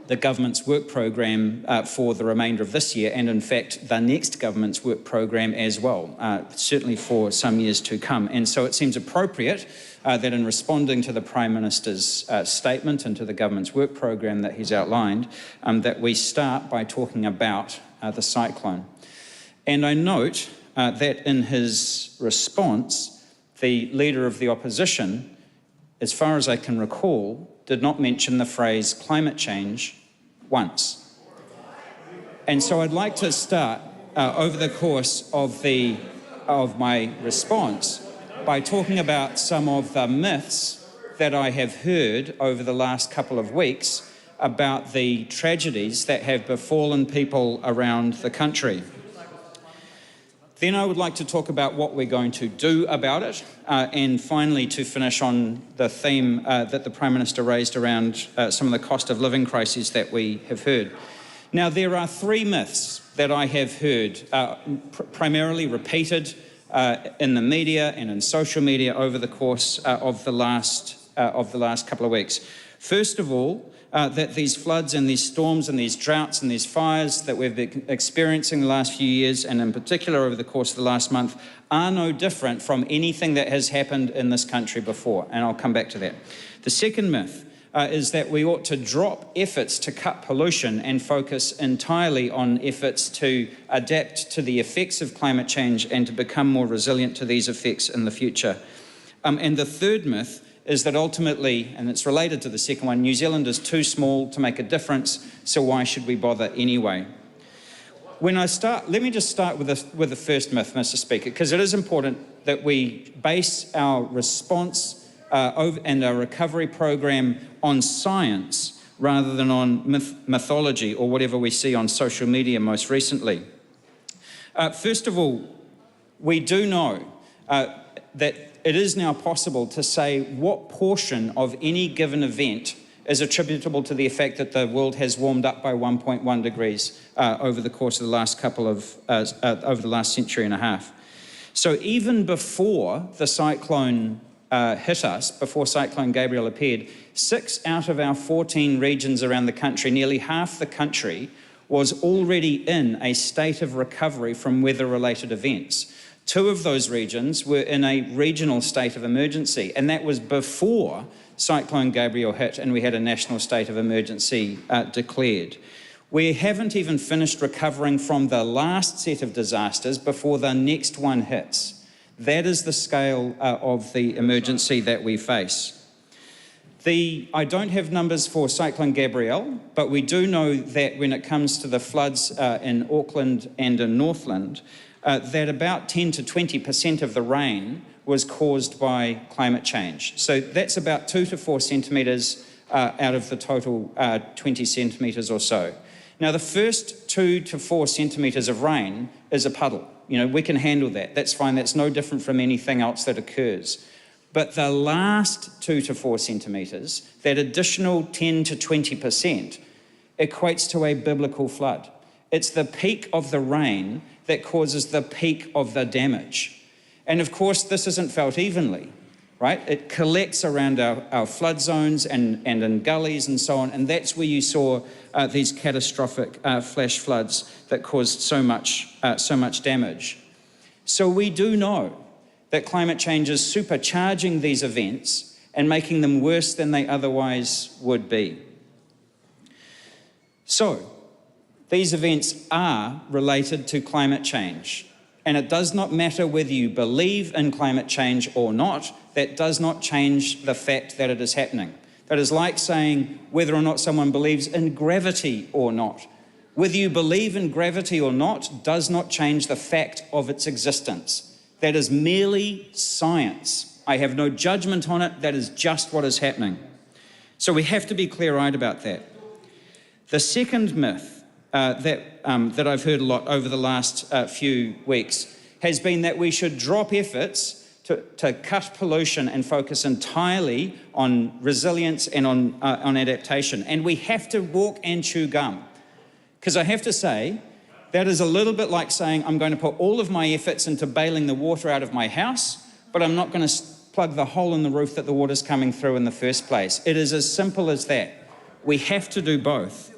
the government's work program for the remainder of this year, and in fact the next government's work program as well, certainly for some years to come. And so it seems appropriate that in responding to the Prime Minister's statement and to the government's work program that he's outlined, that we start by talking about the cyclone. And I note that in his response, the Leader of the Opposition, as far as I can recall, did not mention the phrase climate change once. And so I'd like to start over the course of my response by talking about some of the myths that I have heard over the last couple of weeks about the tragedies that have befallen people around the country. Then I would like to talk about what we're going to do about it, and finally to finish on the theme that the Prime Minister raised around some of the cost of living crises that we have heard. Now, there are 3 myths that I have heard, primarily repeated in the media and in social media over the course of the last couple of weeks. First of all, that these floods and these storms and these droughts and these fires that we've been experiencing the last few years, and in particular over the course of the last month, are no different from anything that has happened in this country before, and I'll come back to that. The second myth is that we ought to drop efforts to cut pollution and focus entirely on efforts to adapt to the effects of climate change and to become more resilient to these effects in the future. And the third myth is that ultimately, and it's related to the second one, New Zealand is too small to make a difference, so why should we bother anyway? Let me just start with the first myth, Mr. Speaker, because it is important that we base our response and our recovery program on science rather than on mythology or whatever we see on social media most recently. First of all, we do know that it is now possible to say what portion of any given event is attributable to the effect that the world has warmed up by 1.1 degrees over the course of the last over the last century and a half. So even before the cyclone hit us, before Cyclone Gabrielle appeared, 6 out of our 14 regions around the country, nearly half the country, was already in a state of recovery from weather-related events. 2 of those regions were in a regional state of emergency, and that was before Cyclone Gabrielle hit and we had a national state of emergency declared. We haven't even finished recovering from the last set of disasters before the next one hits. That is the scale of the emergency that we face. I don't have numbers for Cyclone Gabrielle, but we do know that when it comes to the floods in Auckland and in Northland, that about 10 to 20% of the rain was caused by climate change. So that's about 2 to 4 centimetres out of the total 20 centimetres or so. Now, the first 2 to 4 centimetres of rain is a puddle. You know, we can handle that. That's fine. That's no different from anything else that occurs. But the last 2 to 4 centimetres, that additional 10 to 20%, equates to a biblical flood. It's the peak of the rain that causes the peak of the damage. And of course, this isn't felt evenly, right? It collects around our flood zones and in gullies and so on, and that's where you saw these catastrophic flash floods that caused so much damage. So we do know that climate change is supercharging these events and making them worse than they otherwise would be. So, these events are related to climate change, and it does not matter whether you believe in climate change or not. That does not change the fact that it is happening. That is like saying whether or not someone believes in gravity or not. Whether you believe in gravity or not does not change the fact of its existence. That is merely science. I have no judgment on it. That is just what is happening. So we have to be clear-eyed about that. The second myth that I've heard a lot over the last few weeks has been that we should drop efforts to cut pollution and focus entirely on resilience and on adaptation. And we have to walk and chew gum. Because I have to say, that is a little bit like saying I'm going to put all of my efforts into bailing the water out of my house, but I'm not going to plug the hole in the roof that the water's coming through in the first place. It is as simple as that. We have to do both.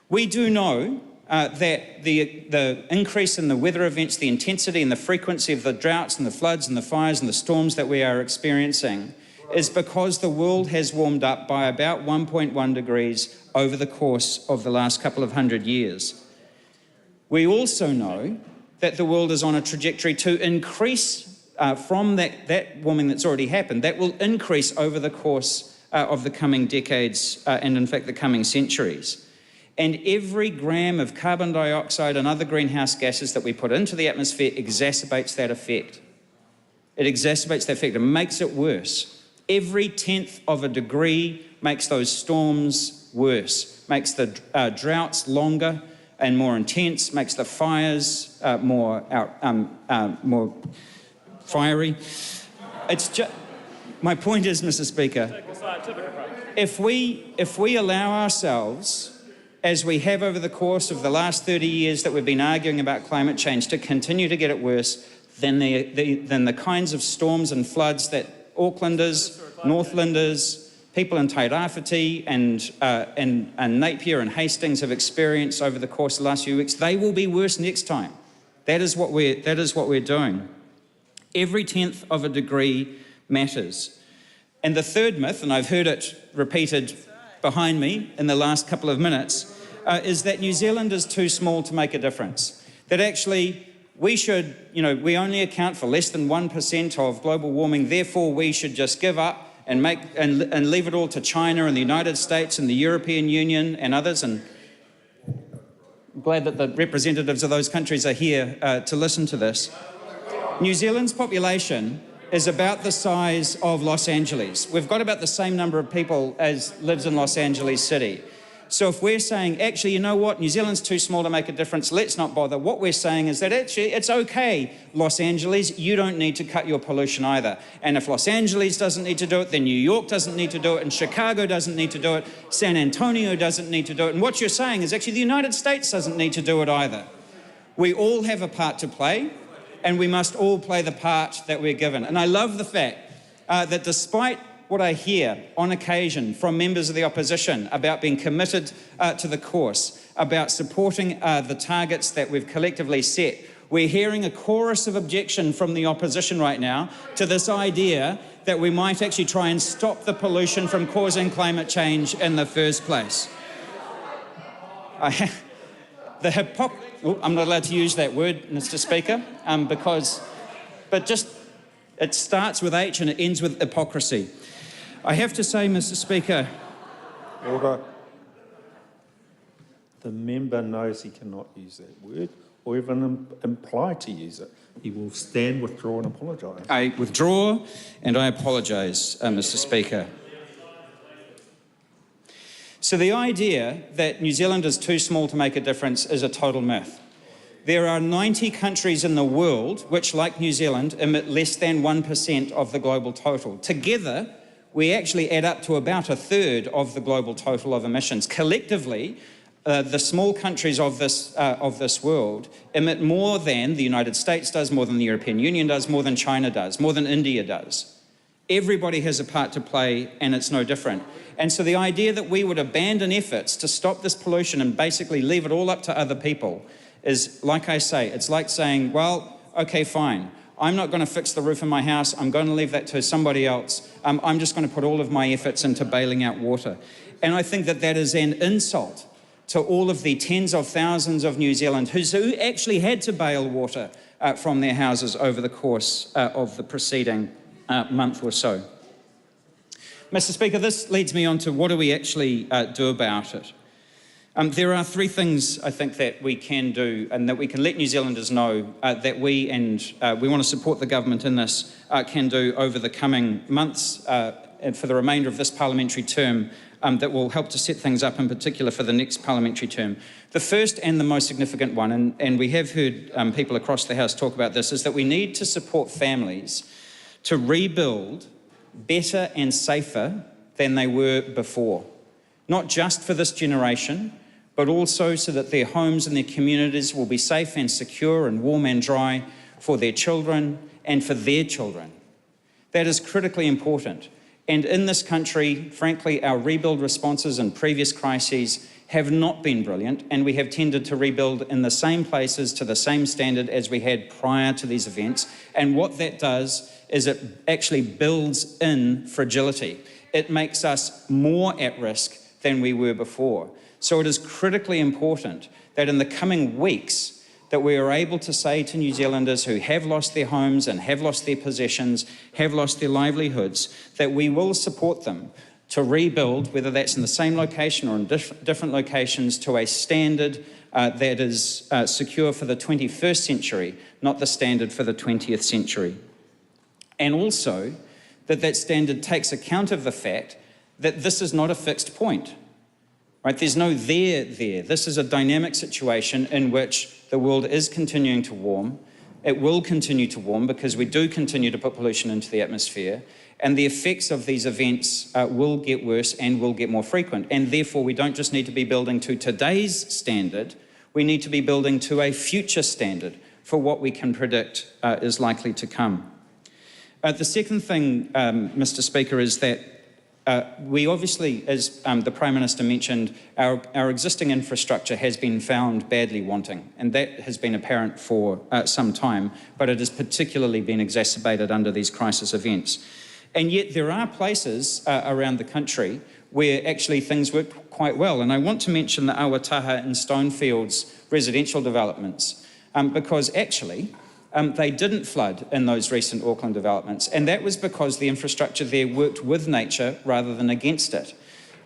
We do know that the increase in the weather events, the intensity and the frequency of the droughts and the floods and the fires and the storms that we are experiencing is because the world has warmed up by about 1.1 degrees over the course of the last couple of hundred years. We also know that the world is on a trajectory to increase from that warming that's already happened. That will increase over the course of the coming decades and in fact the coming centuries. And every gram of carbon dioxide and other greenhouse gases that we put into the atmosphere exacerbates that effect. It exacerbates that effect and makes it worse. Every 1/10 of a degree makes those storms worse, makes the droughts longer and more intense, makes the fires more fiery. It's just, my point is, Mr. Speaker, if we allow ourselves, as we have over the course of the last 30 years that we've been arguing about climate change, to continue to get it worse, then the kinds of storms and floods that Aucklanders, Northlanders, people in Tairāwhiti and Napier and Hastings have experienced over the course of the last few weeks, they will be worse next time. That is what we're doing. Every 1/10 of a degree matters. And the third myth, and I've heard it repeated behind me in the last couple of minutes, is that New Zealand is too small to make a difference. That actually we should, we only account for less than 1% of global warming, therefore we should just give up and leave it all to China and the United States and the European Union and others. And I'm glad that the representatives of those countries are here to listen to this. New Zealand's population is about the size of Los Angeles. We've got about the same number of people as lives in Los Angeles City. So if we're saying, actually, you know what, New Zealand's too small to make a difference, let's not bother, what we're saying is that actually it's okay, Los Angeles, you don't need to cut your pollution either. And if Los Angeles doesn't need to do it, then New York doesn't need to do it, and Chicago doesn't need to do it, San Antonio doesn't need to do it. And what you're saying is actually the United States doesn't need to do it either. We all have a part to play, and we must all play the part that we're given. And I love the fact that despite what I hear on occasion from members of the opposition about being committed to the course, about supporting the targets that we've collectively set, we're hearing a chorus of objection from the opposition right now to this idea that we might actually try and stop the pollution from causing climate change in the first place. I'm not allowed to use that word, Mr. Speaker, it starts with H and it ends with hypocrisy. I have to say, Mr. Speaker... Order. The member knows he cannot use that word or even imply to use it. He will stand, withdraw and apologise. I withdraw and I apologise, Mr. Speaker. So the idea that New Zealand is too small to make a difference is a total myth. There are 90 countries in the world which, like New Zealand, emit less than 1% of the global total. Together, we actually add up to about 1/3 of the global total of emissions. Collectively, the small countries of this world emit more than the United States does, more than the European Union does, more than China does, more than India does. Everybody has a part to play, and it's no different. And so the idea that we would abandon efforts to stop this pollution and basically leave it all up to other people is, like I say, it's like saying, well, okay, fine. I'm not going to fix the roof in my house. I'm going to leave that to somebody else. I'm just going to put all of my efforts into bailing out water. And I think that that is an insult to all of the tens of thousands of New Zealanders who actually had to bail water from their houses over the course of the preceding month or so. Mr. Speaker, this leads me on to what do we actually do about it. There are three things, I think, that we can do and that we can let New Zealanders know that we want to support the government in this, can do over the coming months for the remainder of this parliamentary term that will help to set things up in particular for the next parliamentary term. The first and the most significant one, and we have heard people across the House talk about this, is that we need to support families to rebuild better and safer than they were before. Not just for this generation, but also so that their homes and their communities will be safe and secure and warm and dry for their children and for their children. That is critically important. And in this country, frankly, our rebuild responses in previous crises have not been brilliant, and we have tended to rebuild in the same places to the same standard as we had prior to these events. And what that does is it actually builds in fragility. It makes us more at risk than we were before. So it is critically important that in the coming weeks that we are able to say to New Zealanders who have lost their homes and have lost their possessions, have lost their livelihoods, that we will support them to rebuild, whether that's in the same location or in different locations, to a standard that is secure for the 21st century, not the standard for the 20th century. And also that that standard takes account of the fact that this is not a fixed point. Right? There's no there. This is a dynamic situation in which the world is continuing to warm. It will continue to warm because we do continue to put pollution into the atmosphere, and the effects of these events will get worse and will get more frequent. And therefore, we don't just need to be building to today's standard, we need to be building to a future standard for what we can predict is likely to come. The second thing, Mr. Speaker, is that we obviously, as the Prime Minister mentioned, our existing infrastructure has been found badly wanting, and that has been apparent for some time, but it has particularly been exacerbated under these crisis events. And yet there are places around the country where actually things work quite well, and I want to mention the Awataha and Stonefields residential developments, because actually they didn't flood in those recent Auckland developments, and that was because the infrastructure there worked with nature rather than against it.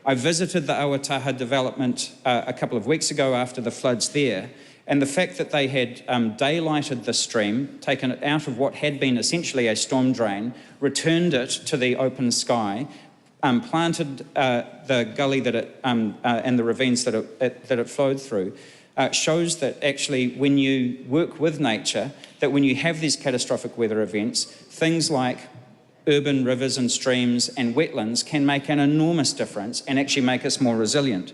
I visited the Awataha development a couple of weeks ago after the floods there, and the fact that they had daylighted the stream, taken it out of what had been essentially a storm drain, returned it to the open sky, planted the gully that it, and the ravines that it flowed through, shows that actually when you work with nature, that when you have these catastrophic weather events, things like urban rivers and streams and wetlands can make an enormous difference and actually make us more resilient.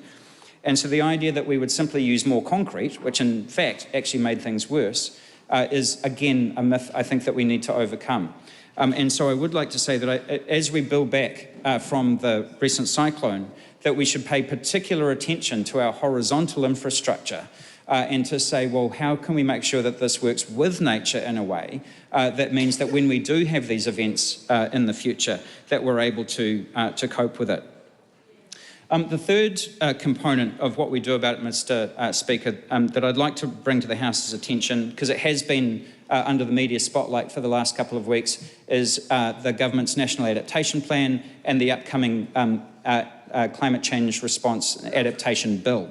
And so the idea that we would simply use more concrete, which in fact actually made things worse, is again a myth I think that we need to overcome. And so I would like to say that as we build back from the recent cyclone, that we should pay particular attention to our horizontal infrastructure and to say, well, how can we make sure that this works with nature in a way that means that when we do have these events in the future, that we're able to cope with it. The third component of what we do about it, Mr. Speaker, that I'd like to bring to the House's attention, because it has been under the media spotlight for the last couple of weeks, is the government's National Adaptation Plan and the upcoming Climate Change Response Adaptation Bill.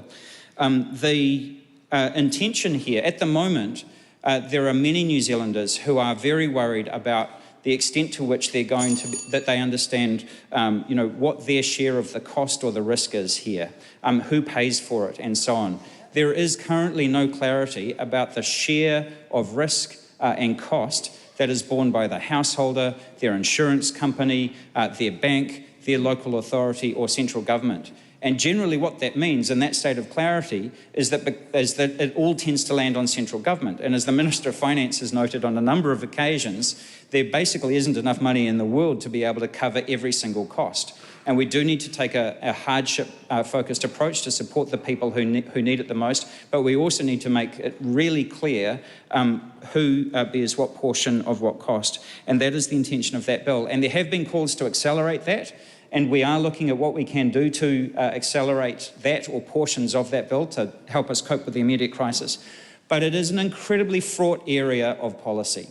The intention here, at the moment, there are many New Zealanders who are very worried about the extent to which they're going to, that they understand, what their share of the cost or the risk is here, who pays for it, and so on. There is currently no clarity about the share of risk and cost that is borne by the householder, their insurance company, their bank, their local authority or central government. And generally what that means in that state of clarity is that it all tends to land on central government. And as the Minister of Finance has noted on a number of occasions, there basically isn't enough money in the world to be able to cover every single cost. And we do need to take a hardship-focused approach to support the people who need it the most, but we also need to make it really clear who bears what portion of what cost. And that is the intention of that bill. And there have been calls to accelerate that, and we are looking at what we can do to accelerate that or portions of that bill to help us cope with the immediate crisis. But it is an incredibly fraught area of policy.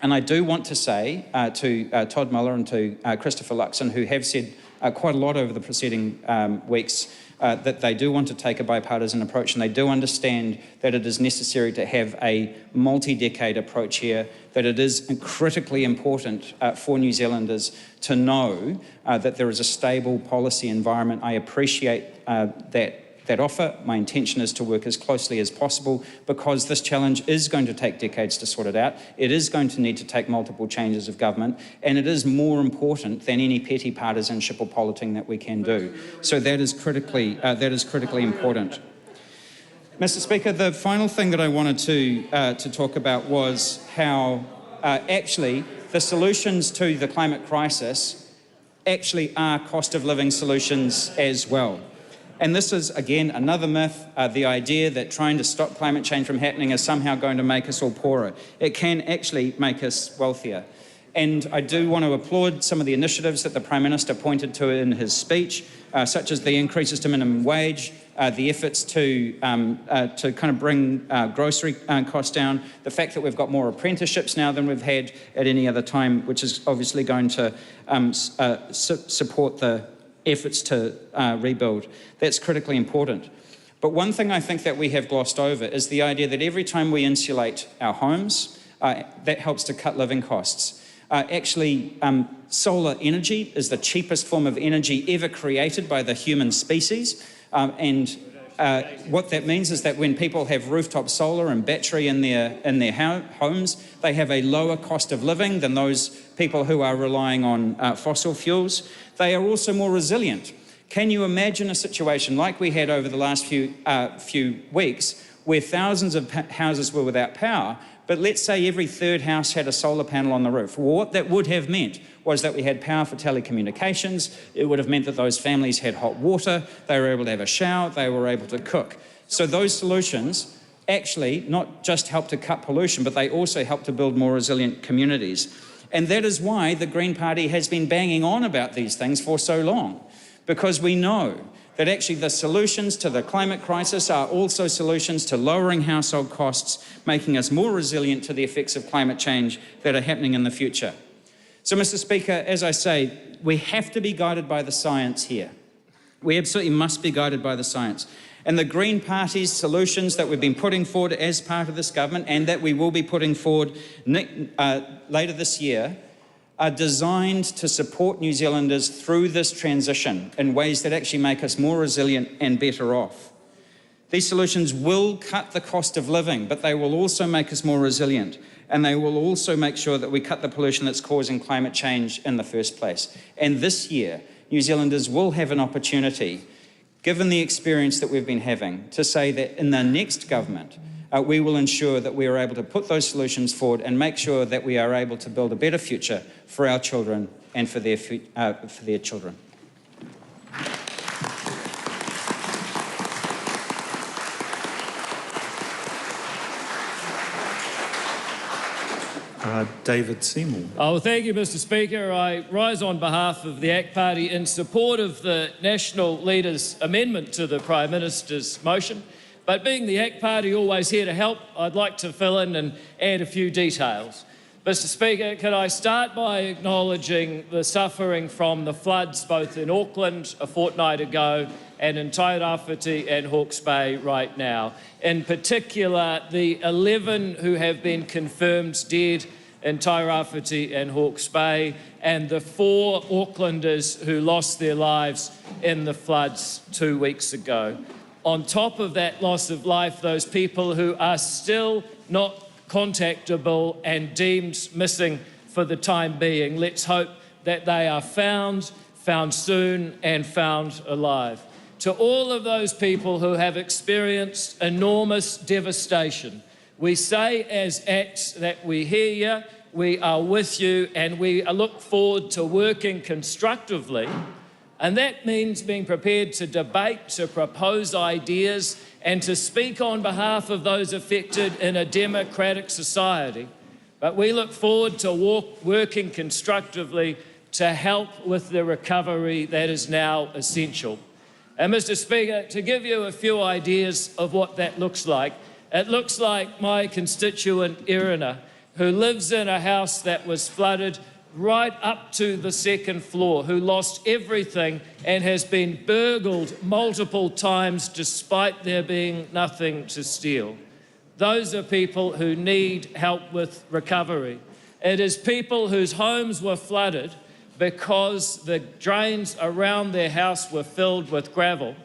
And I do want to say to Todd Muller and to Christopher Luxon, who have said quite a lot over the preceding weeks that they do want to take a bipartisan approach, and they do understand that it is necessary to have a multi-decade approach here, that it is critically important for New Zealanders to know that there is a stable policy environment. I appreciate that offer. My intention is to work as closely as possible, because this challenge is going to take decades to sort it out. It is going to need to take multiple changes of government, and it is more important than any petty partisanship or politicking that we can do. So that is critically important. Mr. Speaker, the final thing that I wanted to talk about was how actually the solutions to the climate crisis actually are cost of living solutions as well. And this is, again, another myth, the idea that trying to stop climate change from happening is somehow going to make us all poorer. It can actually make us wealthier. And I do want to applaud some of the initiatives that the Prime Minister pointed to in his speech, such as the increases to minimum wage, the efforts to kind of bring grocery costs down, the fact that we've got more apprenticeships now than we've had at any other time, which is obviously going to support the efforts to rebuild. That's critically important. But one thing I think that we have glossed over is the idea that every time we insulate our homes, that helps to cut living costs. Actually, solar energy is the cheapest form of energy ever created by the human species. What that means is that when people have rooftop solar and battery in their homes, they have a lower cost of living than those people who are relying on fossil fuels. They are also more resilient. Can you imagine a situation like we had over the last few weeks, where thousands of houses were without power, but let's say every third house had a solar panel on the roof? Well, what that would have meant was that we had power for telecommunications. It would have meant that those families had hot water, they were able to have a shower, they were able to cook. So those solutions actually not just help to cut pollution, but they also help to build more resilient communities. And that is why the Green Party has been banging on about these things for so long, because we know that actually the solutions to the climate crisis are also solutions to lowering household costs, making us more resilient to the effects of climate change that are happening in the future. So, Mr. Speaker, as I say, we have to be guided by the science here. We absolutely must be guided by the science. And the Green Party's solutions that we've been putting forward as part of this government, and that we will be putting forward later this year, are designed to support New Zealanders through this transition in ways that actually make us more resilient and better off. These solutions will cut the cost of living, but they will also make us more resilient, and they will also make sure that we cut the pollution that's causing climate change in the first place. And this year, New Zealanders will have an opportunity, given the experience that we've been having, to say that in the next government, we will ensure that we are able to put those solutions forward and make sure that we are able to build a better future for our children and for their children. David Seymour. Oh, thank you, Mr. Speaker. I rise on behalf of the ACT Party in support of the National Leader's amendment to the Prime Minister's motion. But being the ACT Party always here to help, I'd like to fill in and add a few details. Mr. Speaker, can I start by acknowledging the suffering from the floods both in Auckland a fortnight ago and in Tairāwhiti and Hawke's Bay right now. In particular, the 11 who have been confirmed dead in Tairāwhiti and Hawke's Bay, and the 4 Aucklanders who lost their lives in the floods 2 weeks ago. On top of that loss of life, those people who are still not contactable and deemed missing for the time being. Let's hope that they are found soon and found alive. To all of those people who have experienced enormous devastation, we say as ACT that we hear you, we are with you, and we look forward to working constructively. And that means being prepared to debate, to propose ideas, and to speak on behalf of those affected in a democratic society. But we look forward to working constructively to help with the recovery that is now essential. And Mr. Speaker, to give you a few ideas of what that looks like, it looks like my constituent Irina, who lives in a house that was flooded right up to the second floor, who lost everything and has been burgled multiple times despite there being nothing to steal. Those are people who need help with recovery. It is people whose homes were flooded because the drains around their house were filled with gravel.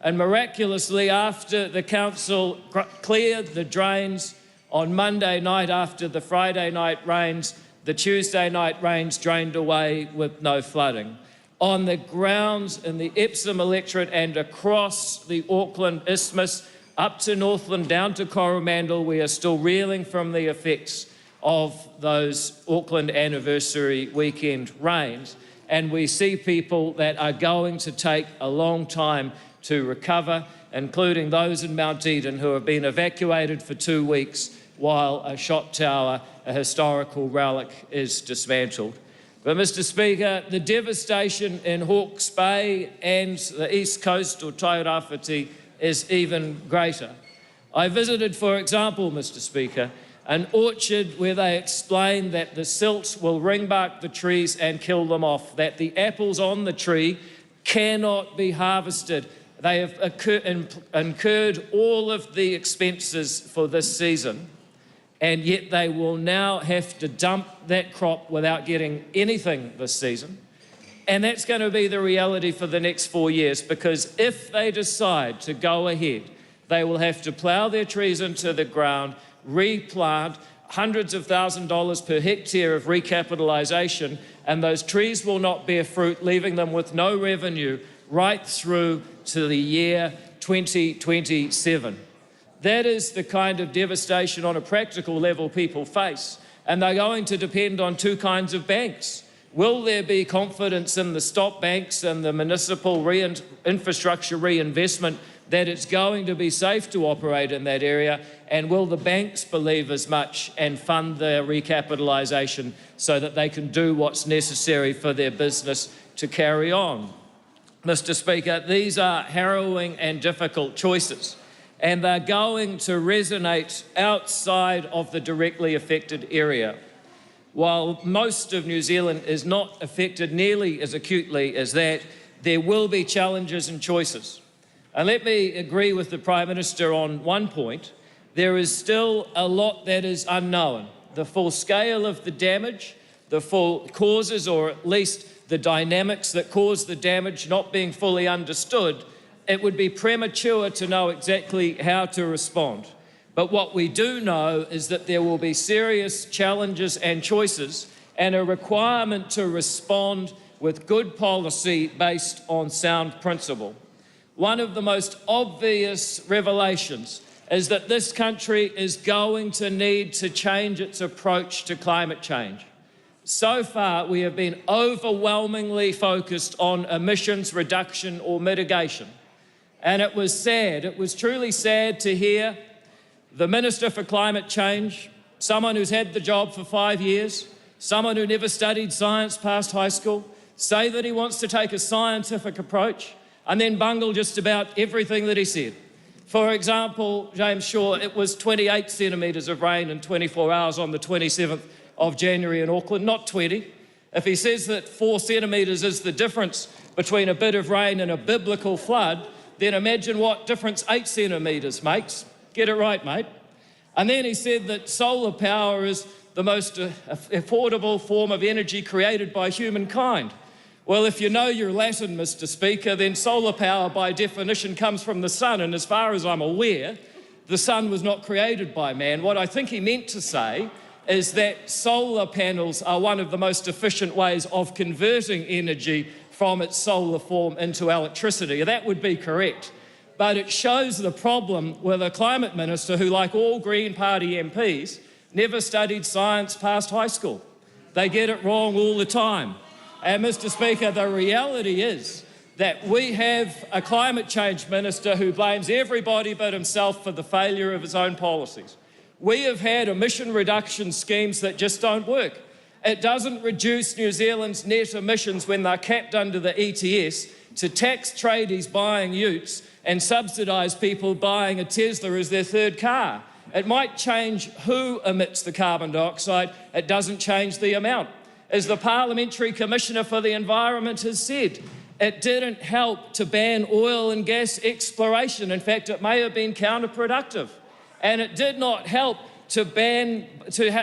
And miraculously, after the council cleared the drains on Monday night after the Friday night rains, the Tuesday night rains drained away with no flooding. On the grounds in the Epsom electorate and across the Auckland Isthmus, up to Northland, down to Coromandel, we are still reeling from the effects of those Auckland anniversary weekend rains. And we see people that are going to take a long time to recover, including those in Mount Eden who have been evacuated for 2 weeks while a shot tower, a historical relic, is dismantled. But, Mr. Speaker, the devastation in Hawke's Bay and the east coast or Tairāwhiti is even greater. I visited, for example, Mr. Speaker, an orchard where they explain that the silt will ringbark the trees and kill them off, that the apples on the tree cannot be harvested. They have incurred all of the expenses for this season, and yet they will now have to dump that crop without getting anything this season. And that's going to be the reality for the next 4 years, because if they decide to go ahead, they will have to plough their trees into the ground, replant, hundreds of $1,000s per hectare of recapitalisation, and those trees will not bear fruit, leaving them with no revenue right through to the year 2027. That is the kind of devastation on a practical level people face, and they're going to depend on two kinds of banks. Will there be confidence in the stop banks and the municipal infrastructure reinvestment that it's going to be safe to operate in that area? And will the banks believe as much and fund their recapitalisation so that they can do what's necessary for their business to carry on? Mr. Speaker, these are harrowing and difficult choices, and they're going to resonate outside of the directly affected area. While most of New Zealand is not affected nearly as acutely as that, there will be challenges and choices. And let me agree with the Prime Minister on one point. There is still a lot that is unknown. The full scale of the damage, the full causes, or at least the dynamics that cause the damage not being fully understood. It would be premature to know exactly how to respond. But what we do know is that there will be serious challenges and choices, and a requirement to respond with good policy based on sound principle. One of the most obvious revelations is that this country is going to need to change its approach to climate change. So far, we have been overwhelmingly focused on emissions reduction or mitigation. And it was sad, it was truly sad to hear the Minister for Climate Change, someone who's had the job for 5 years, someone who never studied science past high school, say that he wants to take a scientific approach and then bungle just about everything that he said. For example, James Shaw, it was 28 centimetres of rain in 24 hours on the 27th of January in Auckland, not 20. If he says that 4 centimetres is the difference between a bit of rain and a biblical flood, then imagine what difference 8 centimetres makes. Get it right, mate. And then he said that solar power is the most affordable form of energy created by humankind. Well, if you know your Latin, Mr. Speaker, then solar power by definition comes from the sun, and as far as I'm aware, the sun was not created by man. What I think he meant to say is that solar panels are one of the most efficient ways of converting energy from its solar form into electricity. That would be correct. But it shows the problem with a climate minister who, like all Green Party MPs, never studied science past high school. They get it wrong all the time. And, Mr. Speaker, the reality is that we have a climate change minister who blames everybody but himself for the failure of his own policies. We have had emission reduction schemes that just don't work. It doesn't reduce New Zealand's net emissions when they're capped under the ETS to tax tradies buying utes and subsidise people buying a Tesla as their third car. It might change who emits the carbon dioxide, it doesn't change the amount. As the Parliamentary Commissioner for the Environment has said, it didn't help to ban oil and gas exploration. In fact, it may have been counterproductive. And it did not help to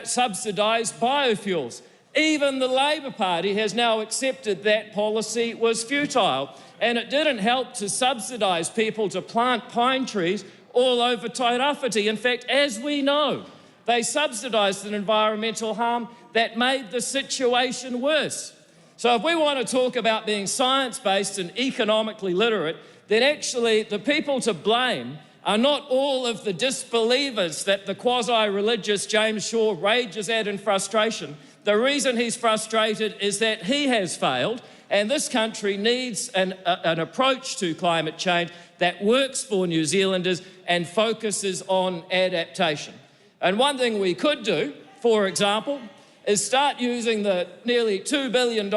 subsidise biofuels. Even the Labor Party has now accepted that policy was futile. And it didn't help to subsidise people to plant pine trees all over Tairāwhiti. In fact, as we know, they subsidised an environmental harm that made the situation worse. So if we want to talk about being science-based and economically literate, then actually the people to blame are not all of the disbelievers that the quasi-religious James Shaw rages at in frustration. The reason he's frustrated is that he has failed, and this country needs an approach to climate change that works for New Zealanders and focuses on adaptation. And one thing we could do, for example, is start using the nearly $2 billion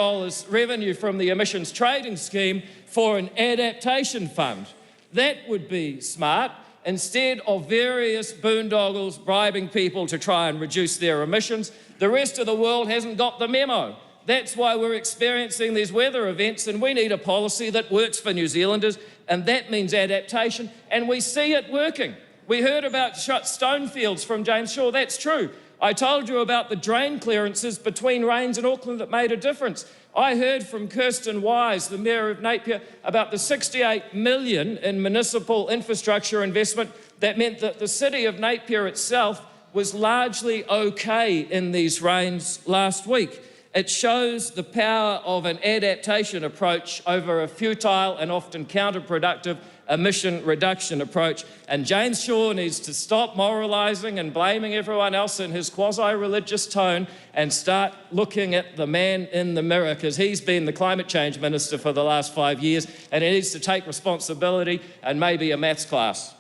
revenue from the emissions trading scheme for an adaptation fund. That would be smart, instead of various boondoggles bribing people to try and reduce their emissions. The rest of the world hasn't got the memo. That's why we're experiencing these weather events, and we need a policy that works for New Zealanders, and that means adaptation, and we see it working. We heard about stone fields from James Shaw. That's true. I told you about the drain clearances between Rains and Auckland that made a difference. I heard from Kirsten Wise, the Mayor of Napier, about the $68 million in municipal infrastructure investment that meant that the city of Napier itself was largely okay in these rains last week. It shows the power of an adaptation approach over a futile and often counterproductive emission reduction approach. And James Shaw needs to stop moralising and blaming everyone else in his quasi-religious tone and start looking at the man in the mirror, because he's been the climate change minister for the last 5 years, and he needs to take responsibility and maybe a maths class.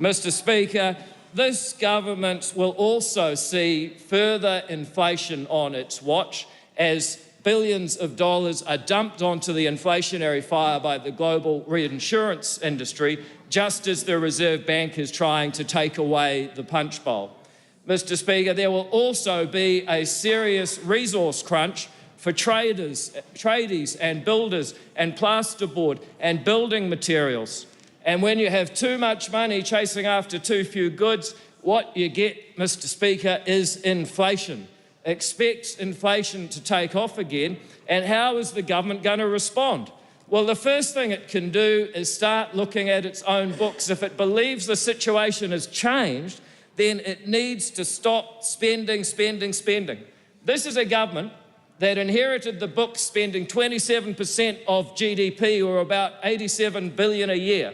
Mr. Speaker, this government will also see further inflation on its watch as billions of dollars are dumped onto the inflationary fire by the global reinsurance industry, just as the Reserve Bank is trying to take away the punch bowl. Mr. Speaker, there will also be a serious resource crunch for tradies and builders and plasterboard and building materials. And when you have too much money chasing after too few goods, what you get, Mr. Speaker, is inflation. Expect inflation to take off again, and how is the government going to respond? Well, the first thing it can do is start looking at its own books. If it believes the situation has changed, then it needs to stop spending. This is a government that inherited the books spending 27% of GDP, or about $87 billion a year.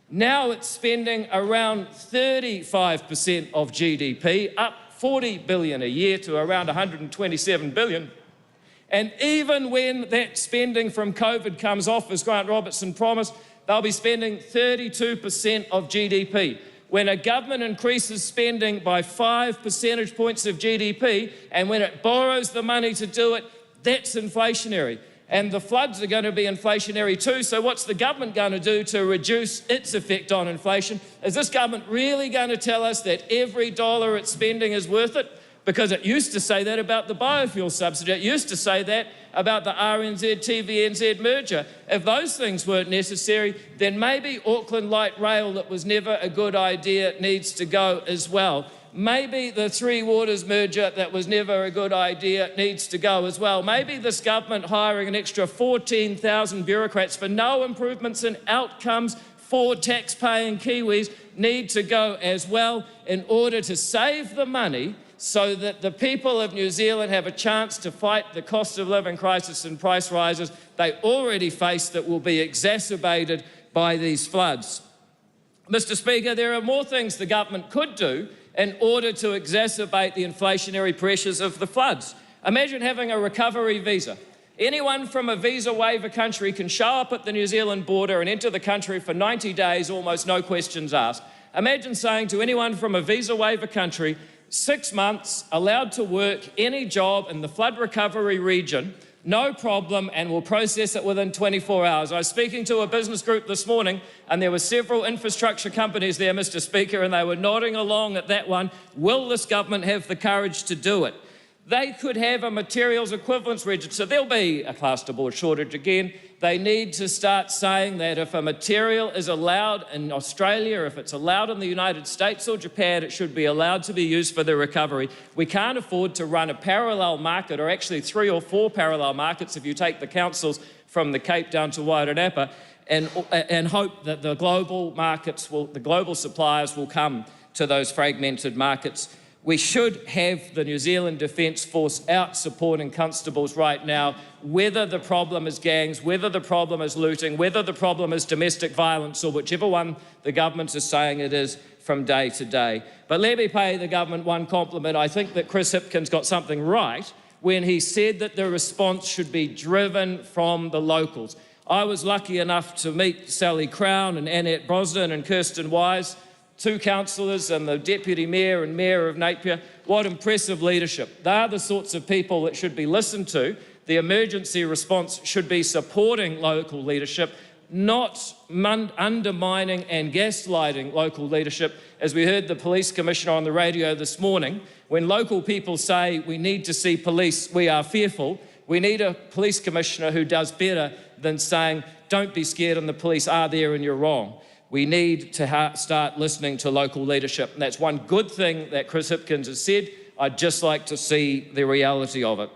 Now it's spending around 35% of GDP, up $40 billion a year to around $127 billion. And even when that spending from COVID comes off, as Grant Robertson promised, they'll be spending 32% of GDP. When a government increases spending by 5 percentage points of GDP, and when it borrows the money to do it, that's inflationary. And the floods are going to be inflationary too. So what's the government going to do to reduce its effect on inflation? Is this government really going to tell us that every dollar it's spending is worth it? Because it used to say that about the biofuel subsidy. It used to say that about the RNZ-TVNZ merger. If those things weren't necessary, then maybe Auckland Light Rail, that was never a good idea, needs to go as well. Maybe the Three Waters merger, that was never a good idea, needs to go as well. Maybe this government hiring an extra 14,000 bureaucrats for no improvements in outcomes for tax-paying Kiwis need to go as well, in order to save the money so that the people of New Zealand have a chance to fight the cost of living crisis and price rises they already face that will be exacerbated by these floods. Mr. Speaker, there are more things the government could do in order to exacerbate the inflationary pressures of the floods. Imagine having a recovery visa. Anyone from a visa waiver country can show up at the New Zealand border and enter the country for 90 days, almost no questions asked. Imagine saying to anyone from a visa waiver country, 6 months, allowed to work any job in the flood recovery region, no problem, and we'll process it within 24 hours. I was speaking to a business group this morning, and there were several infrastructure companies there, Mr. Speaker, and they were nodding along at that one. Will this government have the courage to do it? They could have a materials equivalence register. There'll be a plasterboard shortage again. They need to start saying that if a material is allowed in Australia, if it's allowed in the United States or Japan, it should be allowed to be used for the recovery. We can't afford to run a parallel market, or actually 3 or 4 parallel markets if you take the councils from the Cape down to Wairanapa, and hope that the global markets the global suppliers will come to those fragmented markets. We should have the New Zealand Defence Force out supporting constables right now, whether the problem is gangs, whether the problem is looting, whether the problem is domestic violence, or whichever one the government is saying it is from day to day. But let me pay the government one compliment. I think that Chris Hipkins got something right when he said that the response should be driven from the locals. I was lucky enough to meet Sally Crown and Annette Brosnan and Kirsten Wise, 2 councillors and the Deputy Mayor and Mayor of Napier. What impressive leadership. They are the sorts of people that should be listened to. The emergency response should be supporting local leadership, not undermining and gaslighting local leadership. As we heard the Police Commissioner on the radio this morning, when local people say we need to see police, we are fearful, we need a Police Commissioner who does better than saying, don't be scared and the police are there and you're wrong. We need to start listening to local leadership. And that's one good thing that Chris Hipkins has said. I'd just like to see the reality of it.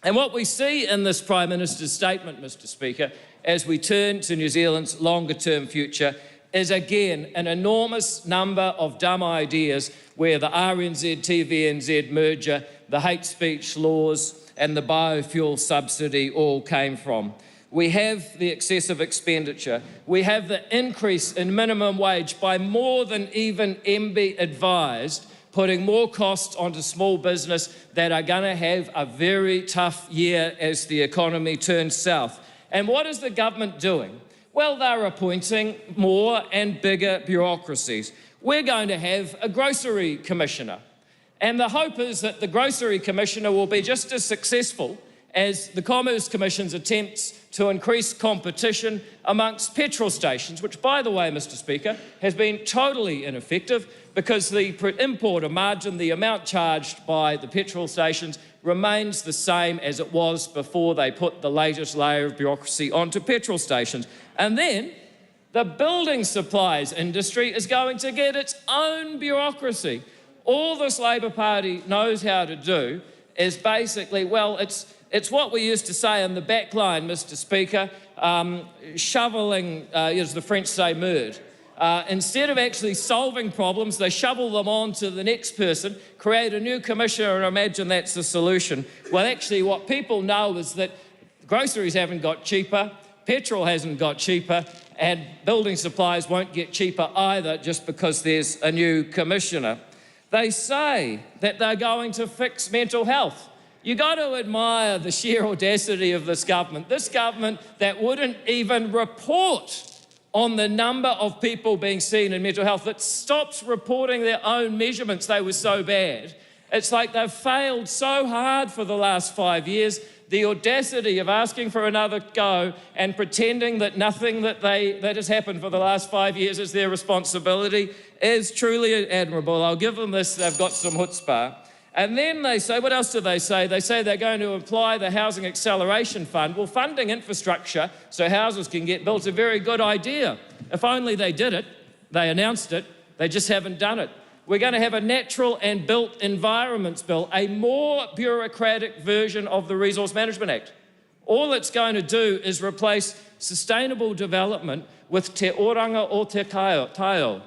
And what we see in this Prime Minister's statement, Mr. Speaker, as we turn to New Zealand's longer-term future, is again an enormous number of dumb ideas where the RNZ-TVNZ merger, the hate speech laws and the biofuel subsidy all came from. We have the excessive expenditure. We have the increase in minimum wage by more than even MB advised, putting more costs onto small business that are going to have a very tough year as the economy turns south. And what is the government doing? Well, they're appointing more and bigger bureaucracies. We're going to have a grocery commissioner. And the hope is that the grocery commissioner will be just as successful as the Commerce Commission's attempts to increase competition amongst petrol stations, which, by the way, Mr. Speaker, has been totally ineffective because the importer margin, the amount charged by the petrol stations, remains the same as it was before they put the latest layer of bureaucracy onto petrol stations. And then the building supplies industry is going to get its own bureaucracy. All this Labor Party knows how to do is basically, well, it's what we used to say in the back line, Mr. Speaker, shoveling, as the French say, merde. Instead of actually solving problems, they shovel them on to the next person, create a new commissioner and imagine that's the solution. Well, actually, what people know is that groceries haven't got cheaper, petrol hasn't got cheaper, and building supplies won't get cheaper either just because there's a new commissioner. They say that they're going to fix mental health. You got to admire the sheer audacity of this government that wouldn't even report on the number of people being seen in mental health, that stops reporting their own measurements. They were so bad. It's like they've failed so hard for the last 5 years. The audacity of asking for another go and pretending that nothing that has happened for the last 5 years is their responsibility is truly admirable. I'll give them this. They've got some chutzpah. And then they say, what else do they say? They say they're going to apply the Housing Acceleration Fund. Well, funding infrastructure so houses can get built is a very good idea. If only they did it, they announced it, they just haven't done it. We're going to have a Natural and Built Environments Bill, a more bureaucratic version of the Resource Management Act. All it's going to do is replace sustainable development with te oranga o te taio.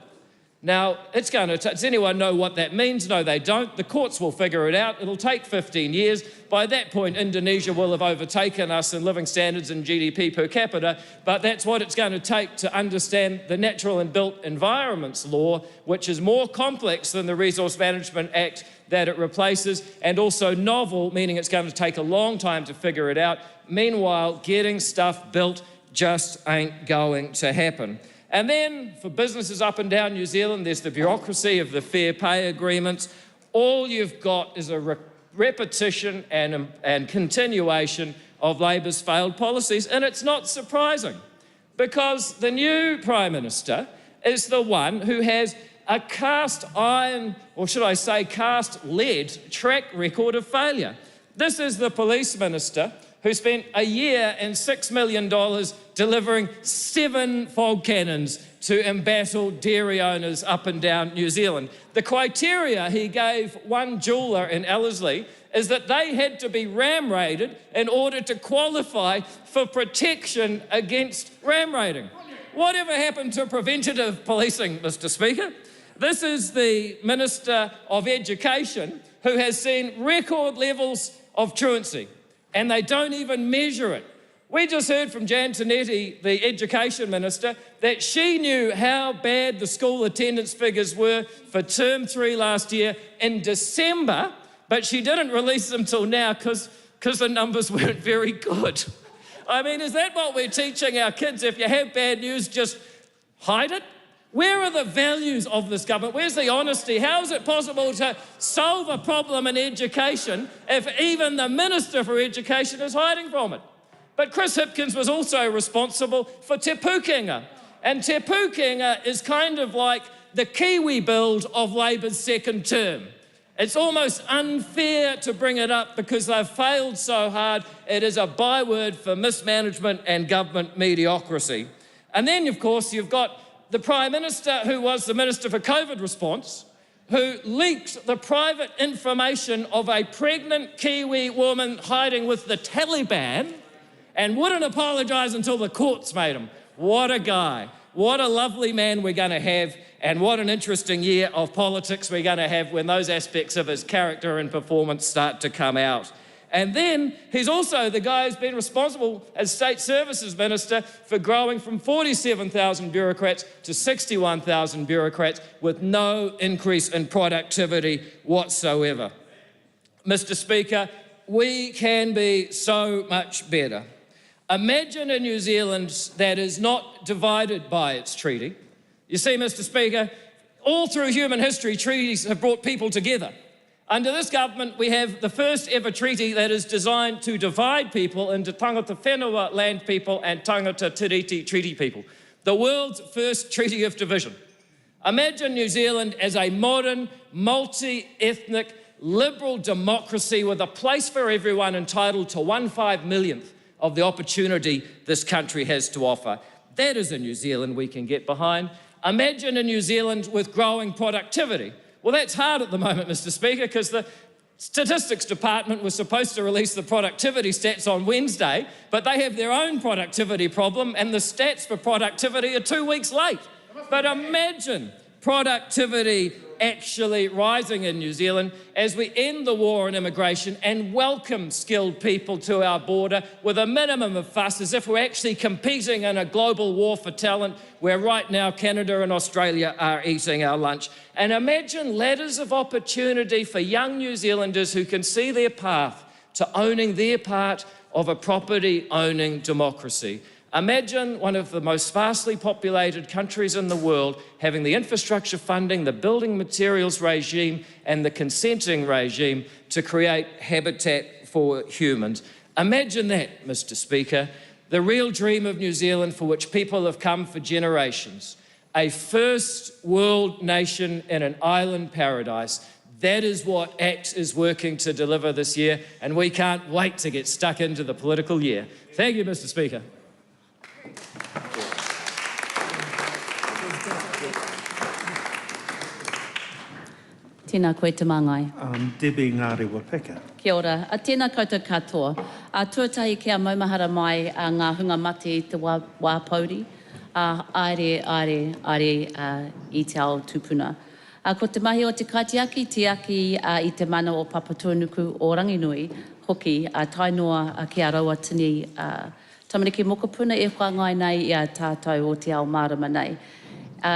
Now, does anyone know what that means? No, they don't. The courts will figure it out. It'll take 15 years. By that point, Indonesia will have overtaken us in living standards and GDP per capita, but that's what it's going to take to understand the Natural and Built Environments Law, which is more complex than the Resource Management Act that it replaces, and also novel, meaning it's going to take a long time to figure it out. Meanwhile, getting stuff built just ain't going to happen. And then, for businesses up and down New Zealand, there's the bureaucracy of the fair pay agreements. All you've got is a repetition and continuation of Labor's failed policies. And it's not surprising, because the new Prime Minister is the one who has a cast iron, or should I say cast lead, track record of failure. This is the police minister who spent a year and $6 million delivering 7 fog cannons to embattle dairy owners up and down New Zealand. The criteria he gave one jeweller in Ellerslie is that they had to be ram raided in order to qualify for protection against ram raiding. Whatever happened to preventative policing, Mr. Speaker? This is the Minister of Education who has seen record levels of truancy, and they don't even measure it. We just heard from Jan Tinetti, the Education Minister, that she knew how bad the school attendance figures were for term 3 last year in December, but she didn't release them till now because the numbers weren't very good. I mean, is that what we're teaching our kids? If you have bad news, just hide it? Where are the values of this government? Where's the honesty? How is it possible to solve a problem in education if even the Minister for Education is hiding from it? But Chris Hipkins was also responsible for Te Pūkenga. And Te Pūkenga is kind of like the Kiwi build of Labour's second term. It's almost unfair to bring it up because they've failed so hard. It is a byword for mismanagement and government mediocrity. And then, of course, you've got the Prime Minister, who was the Minister for COVID response, who leaked the private information of a pregnant Kiwi woman hiding with the Taliban and wouldn't apologise until the courts made him. What a guy. What a lovely man we're going to have, and what an interesting year of politics we're going to have when those aspects of his character and performance start to come out. And then he's also the guy who's been responsible as State Services Minister for growing from 47,000 bureaucrats to 61,000 bureaucrats with no increase in productivity whatsoever. Mr. Speaker, we can be so much better. Imagine a New Zealand that is not divided by its treaty. You see, Mr. Speaker, all through human history, treaties have brought people together. Under this government, we have the first ever treaty that is designed to divide people into tangata whenua land people and tangata tiriti treaty people. The world's first treaty of division. Imagine New Zealand as a modern, multi-ethnic, liberal democracy with a place for everyone entitled to 1/5 millionth of the opportunity this country has to offer. That is a New Zealand we can get behind. Imagine a New Zealand with growing productivity. Well, that's hard at the moment, Mr. Speaker, because the Statistics Department was supposed to release the productivity stats on Wednesday, but they have their own productivity problem, and the stats for productivity are 2 weeks late. But imagine productivity actually rising in New Zealand as we end the war on immigration and welcome skilled people to our border with a minimum of fuss, as if we're actually competing in a global war for talent where right now Canada and Australia are eating our lunch. And imagine ladders of opportunity for young New Zealanders who can see their path to owning their part of a property-owning democracy. Imagine one of the most sparsely populated countries in the world having the infrastructure funding, the building materials regime, and the consenting regime to create habitat for humans. Imagine that, Mr. Speaker, the real dream of New Zealand for which people have come for generations. A first world nation in an island paradise. That is what ACT is working to deliver this year, and we can't wait to get stuck into the political year. Thank you, Mr. Speaker. Tēnā koe te māngai. Debbie Ngāre Wapeka. Kia ora. Tēnā koutou katoa. Tuatahi kia maumahara mai ngā hunga mate i te wāpauri. Aere i te ao tupuna. Ko te mahi o te kaitiaki i te mana o Papatūānuku o Ranginui, hoki tainoa ki a raua tini tamariki mokopuna e whangai nei i a tātou o te ao marama nei.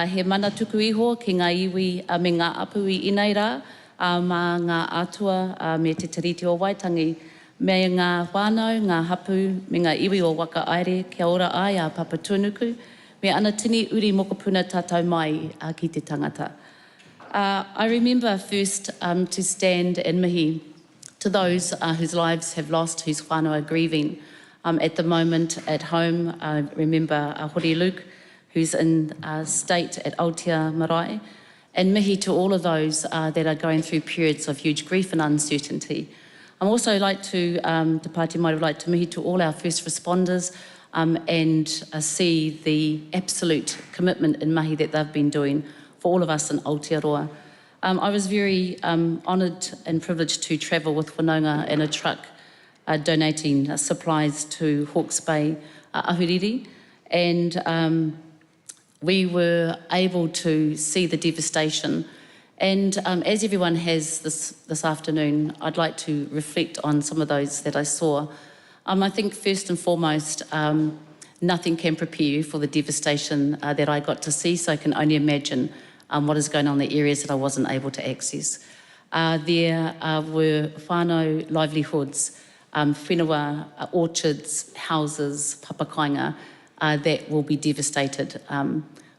He mana tuku iho ki ngā iwi me ngā apu i inei rā, mā ngā atua me te tiriti o Waitangi, me ngā whānau, ngā hapu, me ngā iwi o waka aere, kia ora ai a Papatūānuku, me ana tini uri mokopuna tātou mai ki te tangata. I remember first to stand in mihi to those whose lives have lost, whose whānau are grieving. At the moment at home, I remember Hori Luke, who's in state at Aotea Marae, and mihi to all of those that are going through periods of huge grief and uncertainty. I'm also like to, Te Pāti Māori would like to mihi to all our first responders and see the absolute commitment in mahi that they've been doing for all of us in Aotearoa. I was very honoured and privileged to travel with whanaunga in a truck donating supplies to Hawke's Bay Ahuriri, and we were able to see the devastation. And as everyone has this afternoon, I'd like to reflect on some of those that I saw. I think first and foremost, nothing can prepare you for the devastation that I got to see, so I can only imagine what is going on in the areas that I wasn't able to access. There were whānau livelihoods, whenua, orchards, houses, papakainga that will be devastated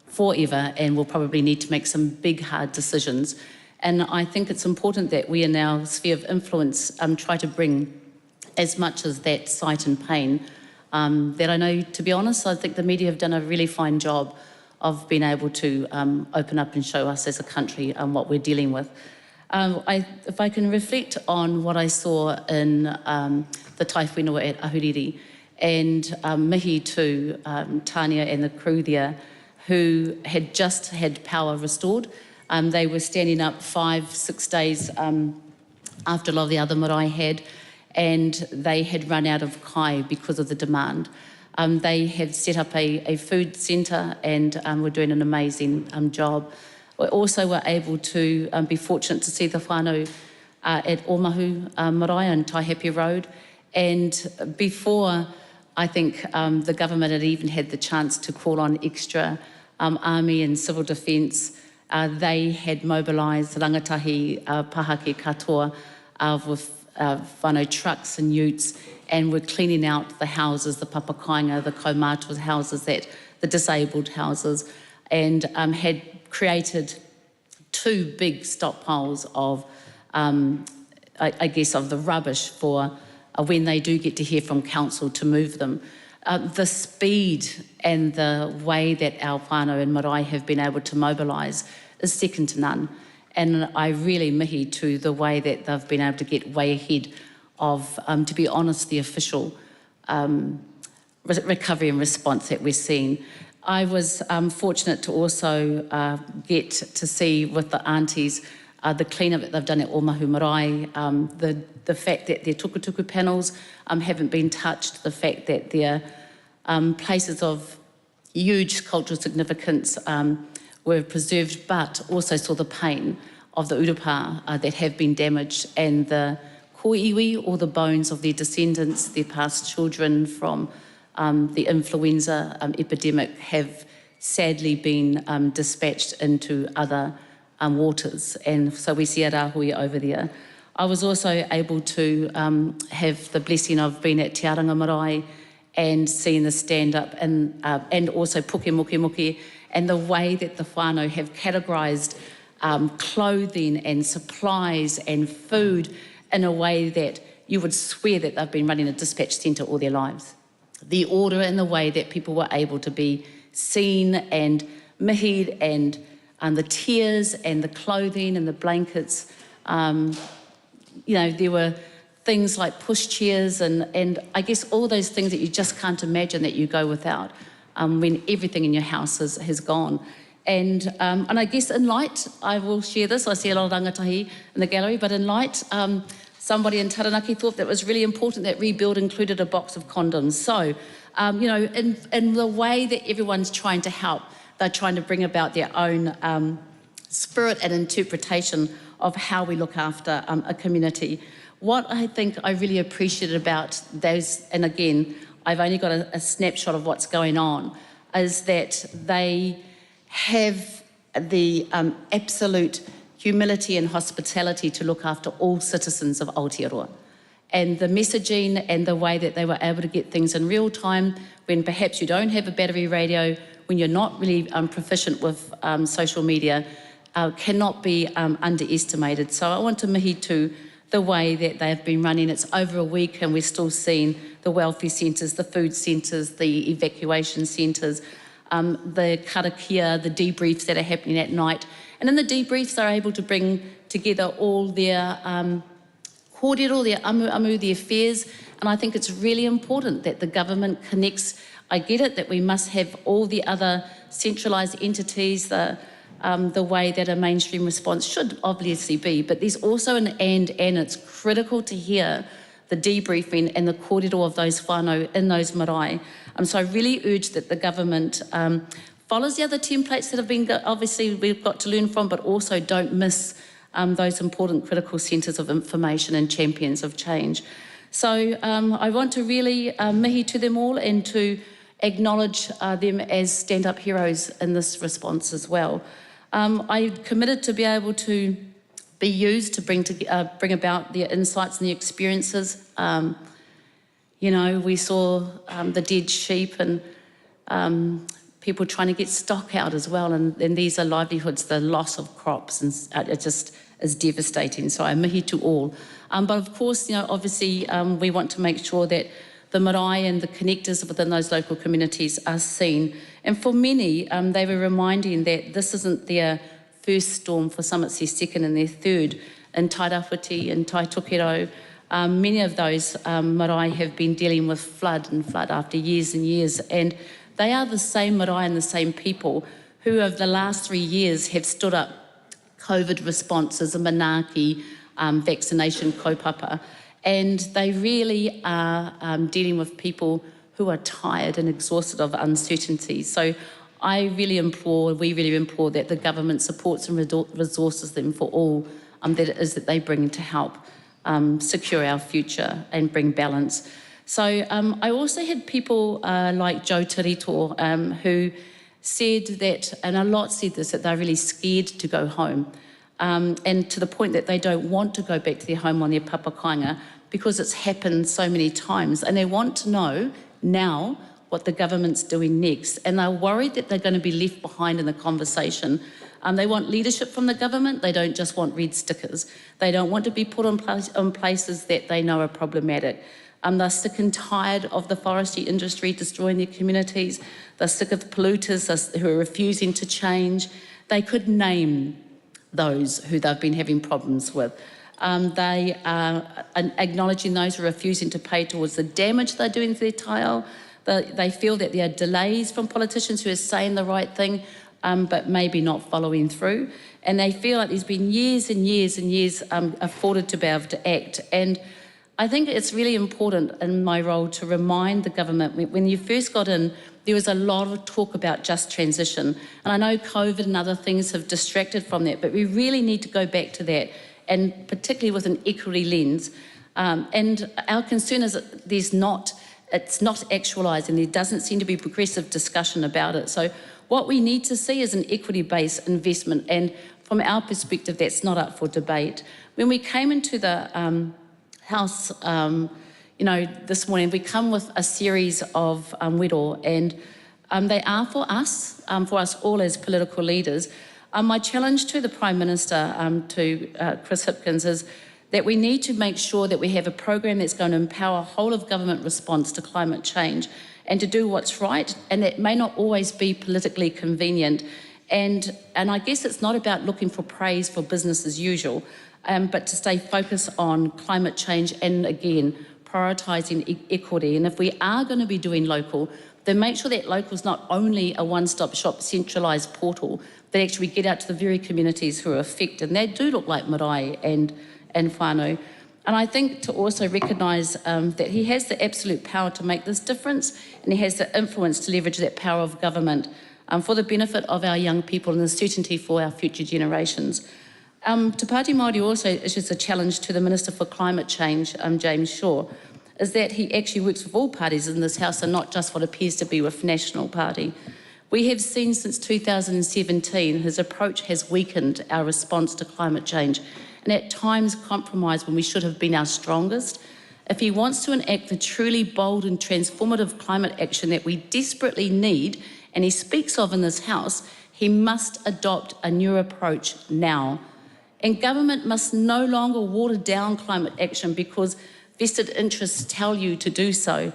forever and will probably need to make some big, hard decisions. And I think it's important that we in our sphere of influence try to bring as much as that sight and pain that I know, to be honest, I think the media have done a really fine job of being able to open up and show us as a country what we're dealing with. If I can reflect on what I saw in the tai whenua at Ahuriri, and mihi to Tania and the crew there who had just had power restored. They were standing up 5-6 days after a lot of the other marae had, and they had run out of kai because of the demand. They had set up a food centre and were doing an amazing job. We also were able to be fortunate to see the whānau at Omahu Marae and Taihape Road. And before, I think the government had even had the chance to call on extra army and civil defence, they had mobilised rangatahi pahake katoa with whānau trucks and utes, and were cleaning out the houses, the papakainga, the kaumātua houses, the disabled houses, and had created 2 big stockpiles of, I guess, of the rubbish for when they do get to hear from council to move them. The speed and the way that our whānau and marae have been able to mobilise is second to none. And I really mihi to the way that they've been able to get way ahead of, to be honest, the official recovery and response that we're seeing. I was fortunate to also get to see with the aunties the clean-up that they've done at Omahu Marae, the fact that their tukutuku panels haven't been touched, the fact that their places of huge cultural significance were preserved, but also saw the pain of the urupā that have been damaged, and the kōiwi, or the bones of their descendants, their past children from the influenza epidemic, have sadly been dispatched into other waters, and so we see a rāhui over there. I was also able to have the blessing of being at Te Aranga Marae and seeing the stand-up and also puke muke, and the way that the whānau have categorised clothing and supplies and food in a way that you would swear that they've been running a dispatch centre all their lives. The order and the way that people were able to be seen and mihied, and the tears and the clothing and the blankets. You know, there were things like pushchairs and I guess all those things that you just can't imagine that you go without when everything in your house has gone. And I guess in light, I will share this, I see a lot of rangatahi in the gallery, but in light, somebody in Taranaki thought that it was really important that Rebuild included a box of condoms. So, you know, in the way that everyone's trying to help, they're trying to bring about their own spirit and interpretation of how we look after a community. What I think I really appreciated about those, and again, I've only got a snapshot of what's going on, is that they have the absolute humility and hospitality to look after all citizens of Aotearoa. And the messaging and the way that they were able to get things in real time when perhaps you don't have a battery radio, when you're not really proficient with social media, cannot be underestimated. So I want to mihi to the way that they've been running. It's over a week and we're still seeing the welfare centres, the food centres, the evacuation centres, the karakia, the debriefs that are happening at night, And in the debriefs, they're able to bring together all their kōrero, their amu, their fears. And I think it's really important that the government connects. I get it that we must have all the other centralised entities, the way that a mainstream response should obviously be, but there's also an and it's critical to hear the debriefing and the kōrero of those whānau in those marae. So I really urge that the government follows the other templates that have been, obviously we've got to learn from, but also don't miss those important critical centres of information and champions of change. So I want to really mihi to them all and to acknowledge them as stand-up heroes in this response as well. I committed to be able to be used to bring about their insights and their experiences. You know, we saw the dead sheep and people trying to get stock out as well, and these are livelihoods, the loss of crops, and it just is devastating. So I mihi to all. But of course, you know, obviously we want to make sure that the marae and the connectors within those local communities are seen. And for many, they were reminding that this isn't their first storm. For some, it's their second and their third. In Tairāwhiti and Taitokero, many of those marae have been dealing with flood after years and years. And they are the same marae and the same people who over the last 3 years have stood up COVID responses, a manaaki, vaccination kaupapa. And they really are dealing with people who are tired and exhausted of uncertainty. So we really implore that the government supports and resources them for all that it is that they bring to help secure our future and bring balance. So I also had people like Joe Tirito who said that, and a lot said this, that they're really scared to go home. And to the point that they don't want to go back to their home on their papakainga because it's happened so many times, and they want to know now what the government's doing next, and they're worried that they're going to be left behind in the conversation. They want leadership from the government. They don't just want red stickers. They don't want to be put on places that they know are problematic. They're sick and tired of the forestry industry destroying their communities. They're sick of the polluters who are refusing to change. They could name those who they've been having problems with. They are acknowledging those who are refusing to pay towards the damage they're doing to their tile. They feel that there are delays from politicians who are saying the right thing, but maybe not following through. And they feel like there's been years and years and years afforded to be able to act. And I think it's really important in my role to remind the government, when you first got in, there was a lot of talk about just transition. And I know COVID and other things have distracted from that, but we really need to go back to that, and particularly with an equity lens. And our concern is that it's not actualised, and there doesn't seem to be progressive discussion about it. So what we need to see is an equity-based investment, and from our perspective, that's not up for debate. When we came into the House, you know, this morning, we come with a series of wero, and they are for us all as political leaders. My challenge to the Prime Minister, to Chris Hipkins, is that we need to make sure that we have a program that's going to empower whole of government response to climate change and to do what's right, and that may not always be politically convenient. And I guess it's not about looking for praise for business as usual, but to stay focused on climate change and, again, prioritising equity. And if we are going to be doing local, then make sure that local is not only a one-stop shop centralised portal, that actually get out to the very communities who are affected. And they do look like marae and whānau. And I think to also recognise that he has the absolute power to make this difference, and he has the influence to leverage that power of government for the benefit of our young people and the certainty for our future generations. Te Pāti Māori also is just a challenge to the Minister for Climate Change, James Shaw, is that he actually works with all parties in this House and not just what appears to be with National Party. We have seen since 2017 his approach has weakened our response to climate change, and at times compromised when we should have been our strongest. If he wants to enact the truly bold and transformative climate action that we desperately need, and he speaks of in this House, he must adopt a new approach now. And government must no longer water down climate action because vested interests tell you to do so.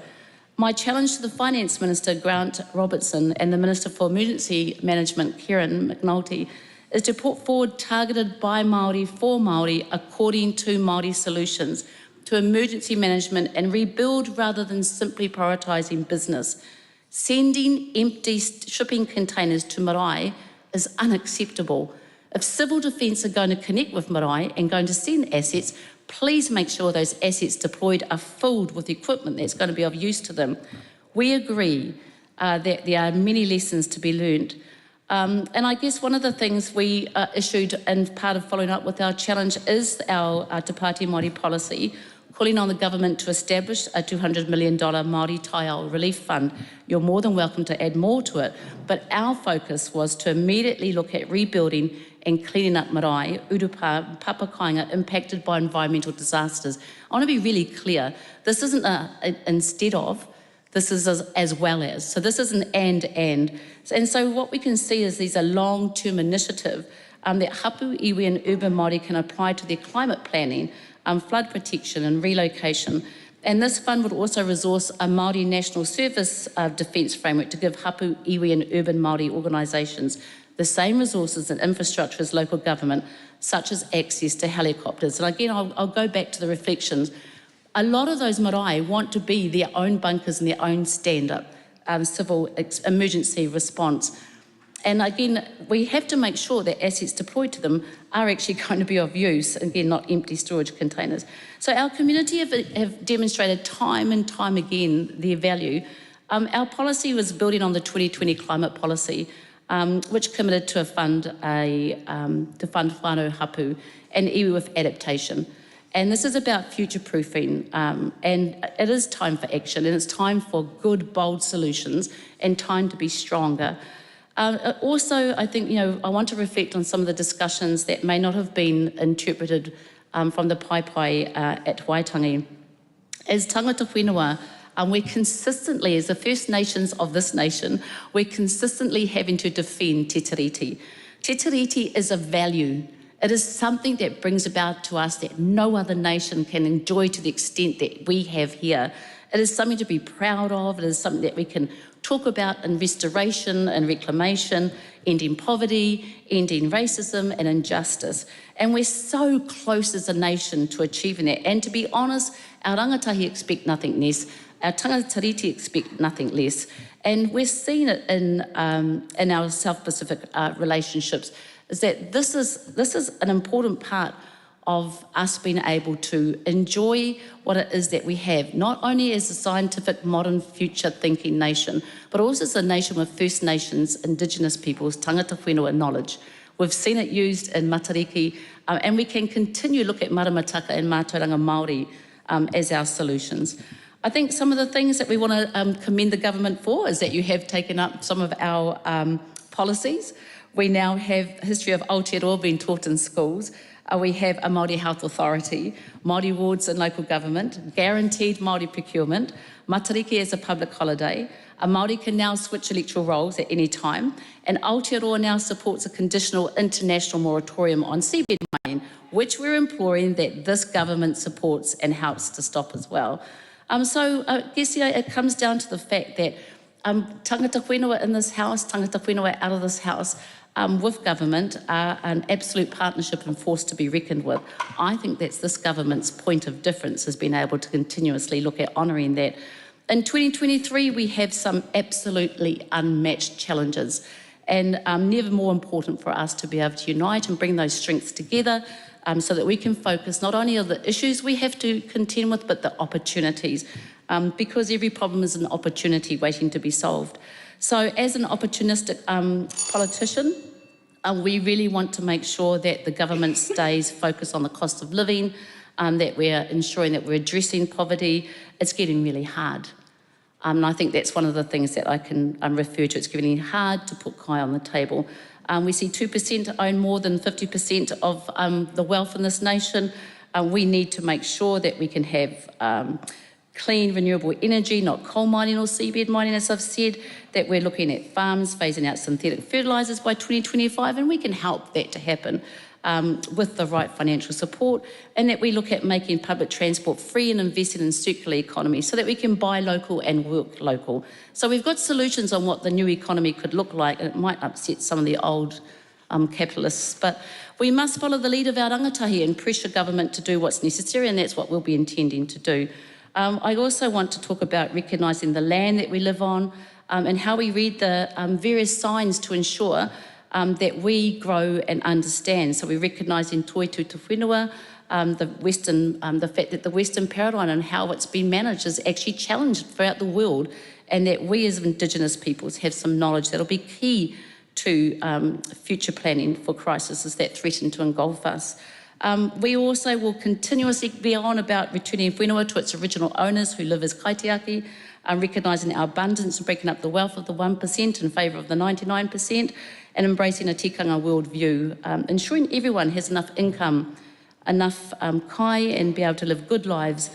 My challenge to the Finance Minister, Grant Robertson, and the Minister for Emergency Management, Kieran McNulty, is to put forward targeted by Māori for Māori according to Māori solutions to emergency management and rebuild rather than simply prioritising business. Sending empty shipping containers to marae is unacceptable. If civil defence are going to connect with marae and going to send assets, please make sure those assets deployed are filled with equipment that's going to be of use to them. We agree that there are many lessons to be learned. And I guess one of the things we issued and part of following up with our challenge is our Te Pāti Māori policy, calling on the government to establish a $200 million Māori Taiao relief fund. You're more than welcome to add more to it, but our focus was to immediately look at rebuilding and cleaning up marae, urupa, papakainga impacted by environmental disasters. I want to be really clear, this isn't instead of, this is as well as. So this is an and. And so what we can see is these are long-term initiative that hapu, iwi and urban Māori can apply to their climate planning, flood protection and relocation. And this fund would also resource a Māori National Service Defence framework to give hapu, iwi and urban Māori organisations the same resources and infrastructure as local government, such as access to helicopters. And again, I'll go back to the reflections. A lot of those marae want to be their own bunkers and their own stand-up civil emergency response. And again, we have to make sure that assets deployed to them are actually going to be of use, again, not empty storage containers. So our community have demonstrated time and time again their value. Our policy was building on the 2020 climate policy, which committed to fund whānau hapu and iwi with adaptation. And this is about future-proofing, and it is time for action, and it's time for good, bold solutions, and time to be stronger. Also, I think, I want to reflect on some of the discussions that may not have been interpreted from the pai at Waitangi. As tangata whenua, we're consistently, as the First Nations of this nation, we're consistently having to defend te tiriti. Te tiriti is a value. It is something that brings about to us that no other nation can enjoy to the extent that we have here. It is something to be proud of. It is something that we can talk about in restoration and reclamation, ending poverty, ending racism and injustice. And we're so close as a nation to achieving that. And to be honest, our rangatahi expect nothing less. Our tangata tiriti expect nothing less. And we're seeing it in our South Pacific relationships, is that this is an important part of us being able to enjoy what it is that we have, not only as a scientific, modern, future-thinking nation, but also as a nation with First Nations, Indigenous peoples, tangata whenua knowledge. We've seen it used in Matariki, and we can continue to look at maramataka and mātauranga Māori as our solutions. I think some of the things that we want to commend the government for is that you have taken up some of our policies. We now have history of Aotearoa being taught in schools. We have a Māori Health Authority, Māori wards in local government, guaranteed Māori procurement, Matariki as a public holiday. A Māori can now switch electoral roles at any time, and Aotearoa now supports a conditional international moratorium on seabed mining, which we're imploring that this government supports and helps to stop as well. So I guess it comes down to the fact that tangata whenua in this house, tangata whenua out of this house, with government are an absolute partnership and force to be reckoned with. I think that's this government's point of difference, has been able to continuously look at honouring that. In 2023, we have some absolutely unmatched challenges, and never more important for us to be able to unite and bring those strengths together so that we can focus not only on the issues we have to contend with, but the opportunities, because every problem is an opportunity waiting to be solved. So as an opportunistic politician, we really want to make sure that the government stays focused on the cost of living, that we're ensuring that we're addressing poverty. It's getting really hard. And I think that's one of the things that I can refer to. It's getting hard to put kai on the table. We see 2% own more than 50% of the wealth in this nation. We need to make sure that we can have clean, renewable energy, not coal mining or seabed mining, as I've said, that we're looking at farms phasing out synthetic fertilisers by 2025, and we can help that to happen with the right financial support, and that we look at making public transport free and investing in circular economy so that we can buy local and work local. So we've got solutions on what the new economy could look like, and it might upset some of the old capitalists. But we must follow the lead of our rangatahi and pressure government to do what's necessary, and that's what we'll be intending to do. I also want to talk about recognising the land that we live on and how we read the various signs to ensure that we grow and understand. So we recognise in toi tu te whenua, the fact that the Western paradigm and how it's been managed is actually challenged throughout the world, and that we as Indigenous peoples have some knowledge that'll be key to future planning for crises that threaten to engulf us. We also will continuously be on about returning whenua to its original owners who live as kaitiaki, recognising our abundance and breaking up the wealth of the 1% in favour of the 99%, and embracing a tikanga worldview, ensuring everyone has enough income, enough kai, and be able to live good lives,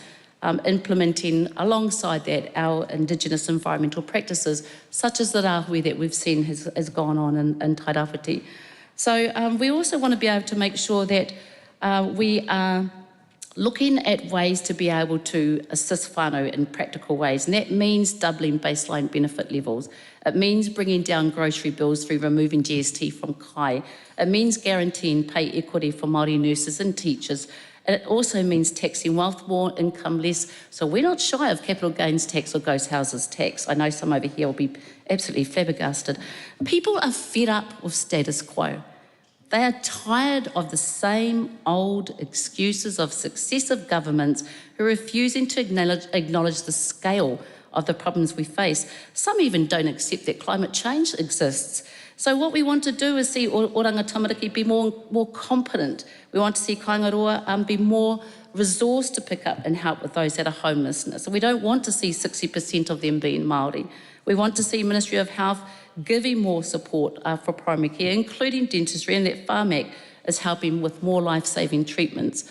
implementing alongside that our Indigenous environmental practices, such as the rāhui that we've seen has gone on in Tairawhiti. So we also want to be able to make sure that we are looking at ways to be able to assist whānau in practical ways, and that means doubling baseline benefit levels. It means bringing down grocery bills through removing GST from kai. It means guaranteeing pay equity for Māori nurses and teachers. And it also means taxing wealth more, income less. So we're not shy of capital gains tax or ghost houses tax. I know some over here will be absolutely flabbergasted. People are fed up with status quo. They are tired of the same old excuses of successive governments who are refusing to acknowledge the scale of the problems we face. Some even don't accept that climate change exists. So what we want to do is see Oranga Tamariki be more competent. We want to see Kaingaroa be more resourced to pick up and help with those that are homelessness. We don't want to see 60% of them being Māori. We want to see Ministry of Health giving more support for primary care, including dentistry, and that Pharmac is helping with more life-saving treatments.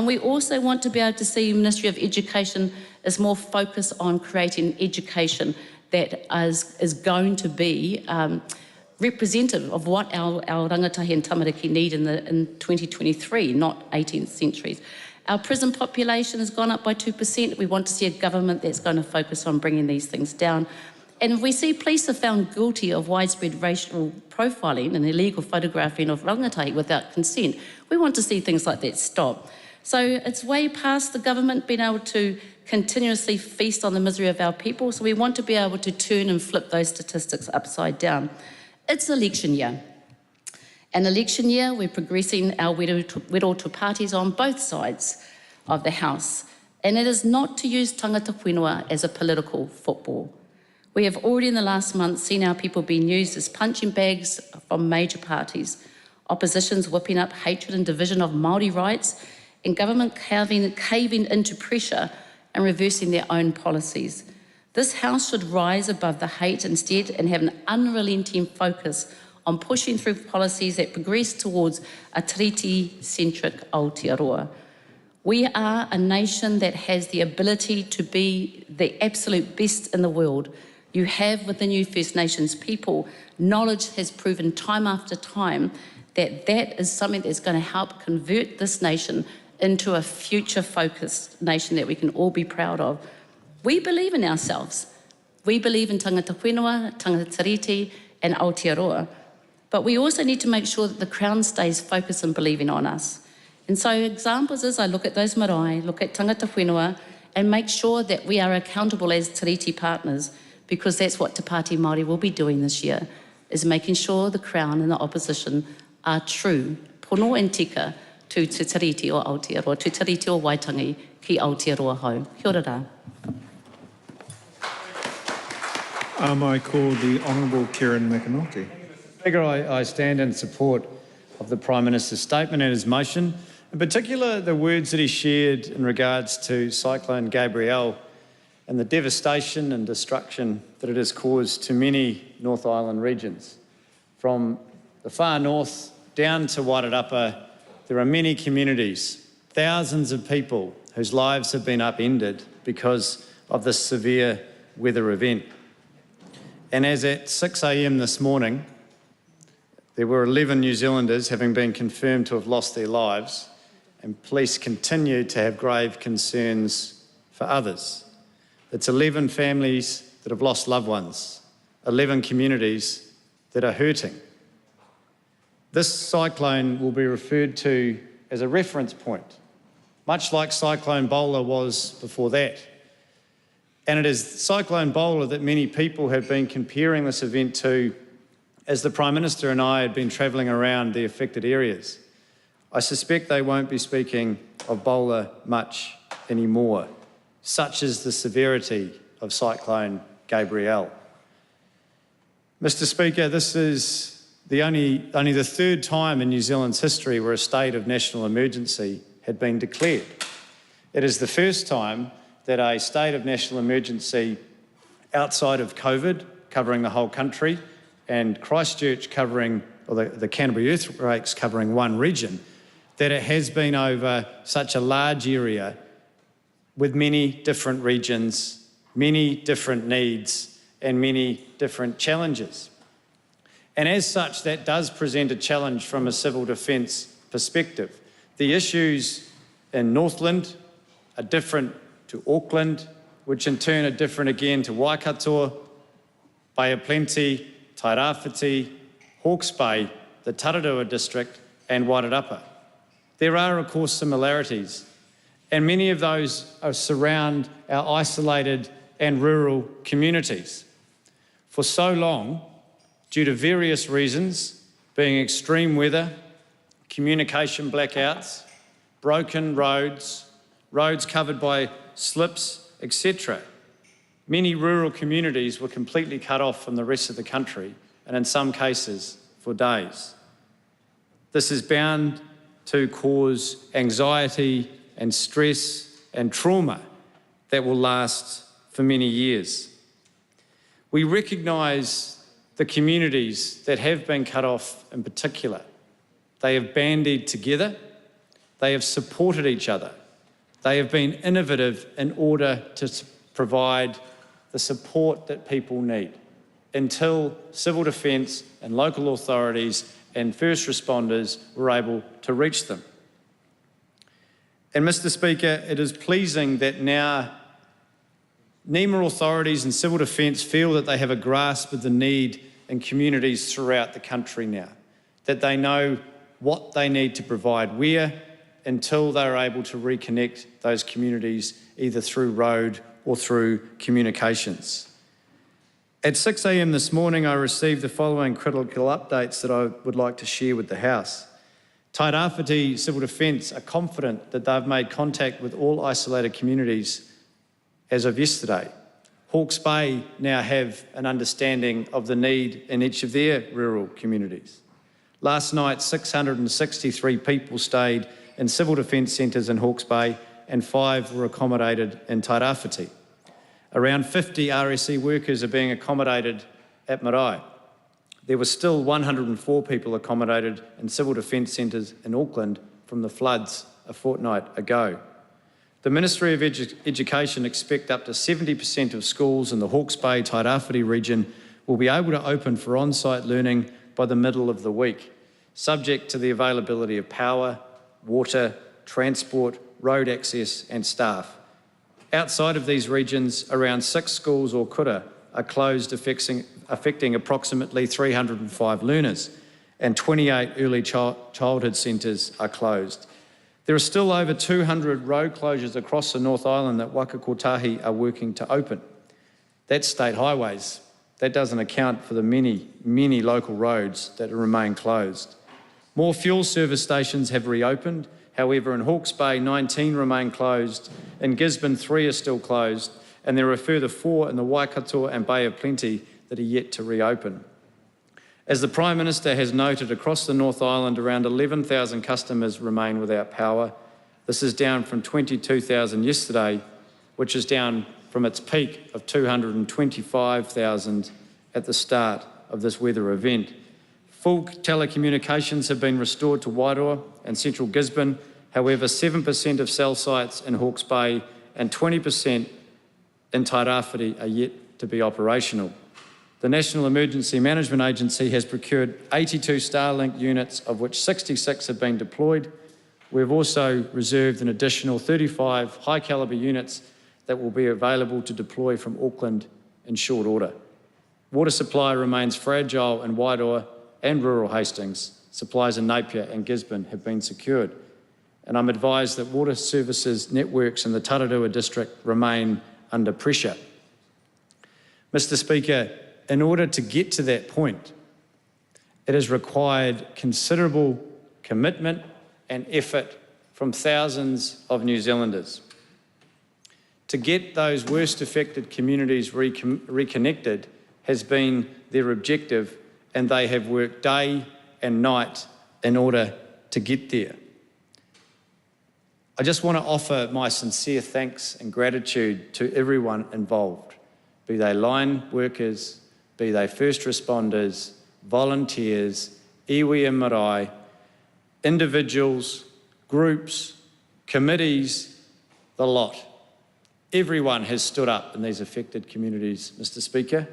We also want to be able to see Ministry of Education is more focused on creating education that is going to be representative of what our rangatahi and tamariki need in 2023, not 18th centuries. Our prison population has gone up by 2%. We want to see a government that's going to focus on bringing these things down. And if we see police are found guilty of widespread racial profiling and illegal photographing of rangatahi without consent, we want to see things like that stop. So it's way past the government being able to continuously feast on the misery of our people, so we want to be able to turn and flip those statistics upside down. It's election year. An election year, we're progressing our wero to parties on both sides of the House, and it is not to use tangata whenua as a political football. We have already in the last month seen our people being used as punching bags from major parties, oppositions whipping up hatred and division of Māori rights, and government caving into pressure and reversing their own policies. This House should rise above the hate instead and have an unrelenting focus on pushing through policies that progress towards a treaty-centric Aotearoa. We are a nation that has the ability to be the absolute best in the world. You have within you First Nations people, knowledge has proven time after time that that is something that's going to help convert this nation into a future-focused nation that we can all be proud of. We believe in ourselves. We believe in tangata whenua, tangata tiriti, and Aotearoa. But we also need to make sure that the Crown stays focused and believing on us. And so examples is I look at those marae, look at tangata whenua, and make sure that we are accountable as tiriti partners, because that's what Te Pāti Māori will be doing this year, is making sure the Crown and the opposition are true, pono and tika, to te tiriti o Aotearoa, to tiriti o Waitangi ki Aotearoa hau. Kia ora rā. I call the Honourable Kieran McAnulty. Speaker, I stand in support of the Prime Minister's statement and his motion, in particular the words that he shared in regards to Cyclone Gabrielle and the devastation and destruction that it has caused to many North Island regions. From the far north down to Wairarapa, there are many communities, thousands of people whose lives have been upended because of this severe weather event. And as at 6 a.m. this morning, there were 11 New Zealanders having been confirmed to have lost their lives, and police continue to have grave concerns for others. It's 11 families that have lost loved ones, 11 communities that are hurting. This cyclone will be referred to as a reference point, much like Cyclone Bowler was before that. And it is Cyclone Bowler that many people have been comparing this event to as the Prime Minister and I had been travelling around the affected areas. I suspect they won't be speaking of Bowler much anymore. Such is the severity of Cyclone Gabrielle. Mr. Speaker, this is only the third time in New Zealand's history where a state of national emergency had been declared. It is the first time that a state of national emergency outside of COVID, covering the whole country, and Christchurch covering, or the Canterbury earthquakes covering one region, that it has been over such a large area with many different regions, many different needs, and many different challenges. And as such, that does present a challenge from a civil defence perspective. The issues in Northland are different to Auckland, which in turn are different again to Waikato, Bay of Plenty, Tairāwhiti, Hawke's Bay, the Tararua district, and Wairarapa. There are, of course, similarities, and many of those surround our isolated and rural communities. For so long, due to various reasons, being extreme weather, communication blackouts, broken roads, roads covered by slips, etc., many rural communities were completely cut off from the rest of the country, and in some cases, for days. This is bound to cause anxiety and stress and trauma that will last for many years. We recognise the communities that have been cut off in particular. They have bandied together, they have supported each other, they have been innovative in order to provide the support that people need until civil defence and local authorities and first responders were able to reach them. And Mr. Speaker, it is pleasing that now NEMA authorities and civil defence feel that they have a grasp of the need in communities throughout the country now, that they know what they need to provide where until they're able to reconnect those communities either through road or through communications. At 6 a.m. this morning, I received the following critical updates that I would like to share with the House. Tairāwhiti Civil Defence are confident that they've made contact with all isolated communities as of yesterday. Hawke's Bay now have an understanding of the need in each of their rural communities. Last night, 663 people stayed in civil defence centres in Hawke's Bay and 5 were accommodated in Tairāwhiti. Around 50 RSE workers are being accommodated at Marae. There were still 104 people accommodated in civil defence centres in Auckland from the floods a fortnight ago. The Ministry of Education expect up to 70% of schools in the Hawke's Bay Tairāwhiti region will be able to open for on-site learning by the middle of the week, subject to the availability of power, water, transport, road access and staff. Outside of these regions, around 6 schools or kura are closed, affecting approximately 305 learners, and 28 early childhood centres are closed. There are still over 200 road closures across the North Island that Waka Kotahi are working to open. That's state highways. That doesn't account for the many, many local roads that remain closed. More fuel service stations have reopened. However, in Hawke's Bay, 19 remain closed. In Gisborne, 3 are still closed. And there are a further 4 in the Waikato and Bay of Plenty that are yet to reopen. As the Prime Minister has noted, across the North Island, around 11,000 customers remain without power. This is down from 22,000 yesterday, which is down from its peak of 225,000 at the start of this weather event. Full telecommunications have been restored to Wairoa and central Gisborne. However, 7% of cell sites in Hawke's Bay and 20% in Tairāwhiti are yet to be operational. The National Emergency Management Agency has procured 82 Starlink units, of which 66 have been deployed. We've also reserved an additional 35 high-calibre units that will be available to deploy from Auckland in short order. Water supply remains fragile in Wairoa and rural Hastings, supplies in Napier and Gisborne have been secured. And I'm advised that water services networks in the Tararua district remain under pressure. Mr. Speaker, in order to get to that point, it has required considerable commitment and effort from thousands of New Zealanders. To get those worst affected communities reconnected has been their objective, and they have worked day and night in order to get there. I just want to offer my sincere thanks and gratitude to everyone involved, be they line workers, be they first responders, volunteers, iwi and marae, individuals, groups, committees, the lot. Everyone has stood up in these affected communities, Mr. Speaker.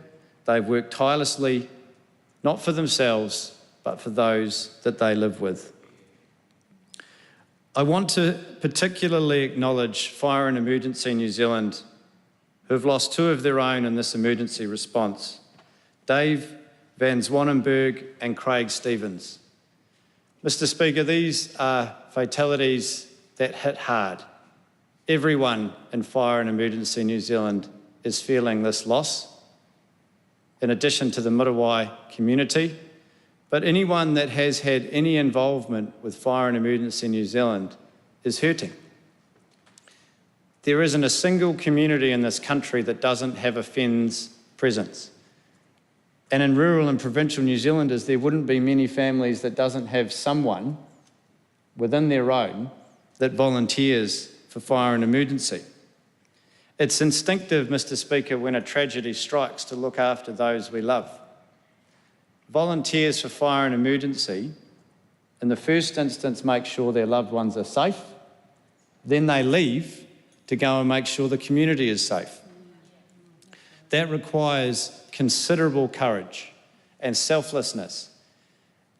They've worked tirelessly, not for themselves, but for those that they live with. I want to particularly acknowledge Fire and Emergency New Zealand, who have lost two of their own in this emergency response, Dave Van Zwanenberg and Craig Stevens. Mr. Speaker, these are fatalities that hit hard. Everyone in Fire and Emergency New Zealand is feeling this loss, in addition to the Muriwai community. But anyone that has had any involvement with Fire and Emergency New Zealand is hurting. There isn't a single community in this country that doesn't have a FENZ presence. And in rural and provincial New Zealanders, there wouldn't be many families that doesn't have someone within their own that volunteers for fire and emergency. It's instinctive, Mr. Speaker, when a tragedy strikes to look after those we love. Volunteers for fire and emergency, in the first instance, make sure their loved ones are safe. Then they leave to go and make sure the community is safe. That requires considerable courage and selflessness.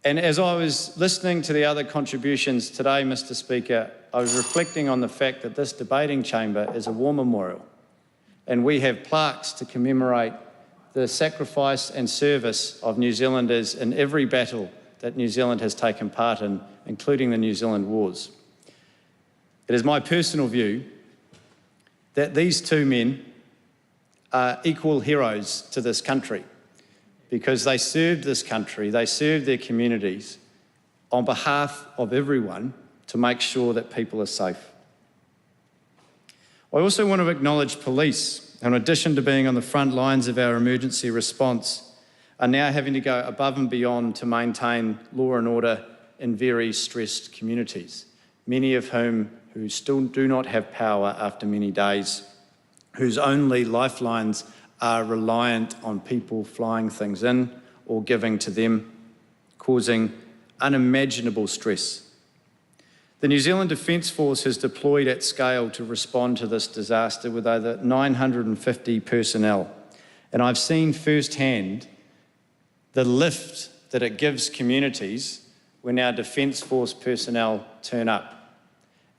And as I was listening to the other contributions today, Mr. Speaker, I was reflecting on the fact that this debating chamber is a war memorial, and we have plaques to commemorate the sacrifice and service of New Zealanders in every battle that New Zealand has taken part in, including the New Zealand Wars. It is my personal view that these two men are equal heroes to this country, because they served this country, they served their communities on behalf of everyone to make sure that people are safe. I also want to acknowledge police, in addition to being on the front lines of our emergency response, are now having to go above and beyond to maintain law and order in very stressed communities, many of whom who still do not have power after many days, whose only lifelines are reliant on people flying things in or giving to them, causing unimaginable stress. The New Zealand Defence Force has deployed at scale to respond to this disaster with over 950 personnel. And I've seen firsthand the lift that it gives communities when our Defence Force personnel turn up.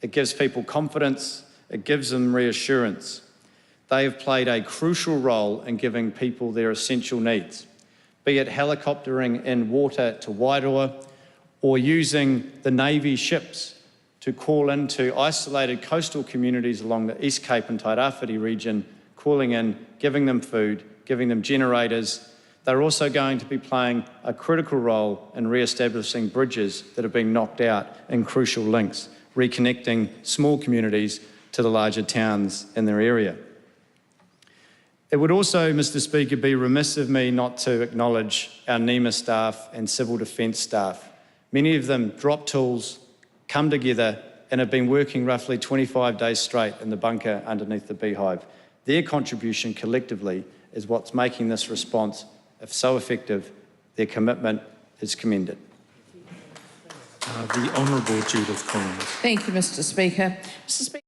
It gives people confidence, it gives them reassurance. They have played a crucial role in giving people their essential needs, be it helicoptering in water to Wairoa or using the Navy ships to call into isolated coastal communities along the East Cape and Tairāwhiti region, calling in, giving them food, giving them generators. They're also going to be playing a critical role in re-establishing bridges that have been knocked out in crucial links, reconnecting small communities to the larger towns in their area. It would also, Mr. Speaker, be remiss of me not to acknowledge our NEMA staff and civil defence staff. Many of them drop tools, come together and have been working roughly 25 days straight in the bunker underneath the beehive. Their contribution collectively is what's making this response so effective. Their commitment is commended. The Honourable Judith Collins. Thank you, Mr. Speaker. Mr. Speaker.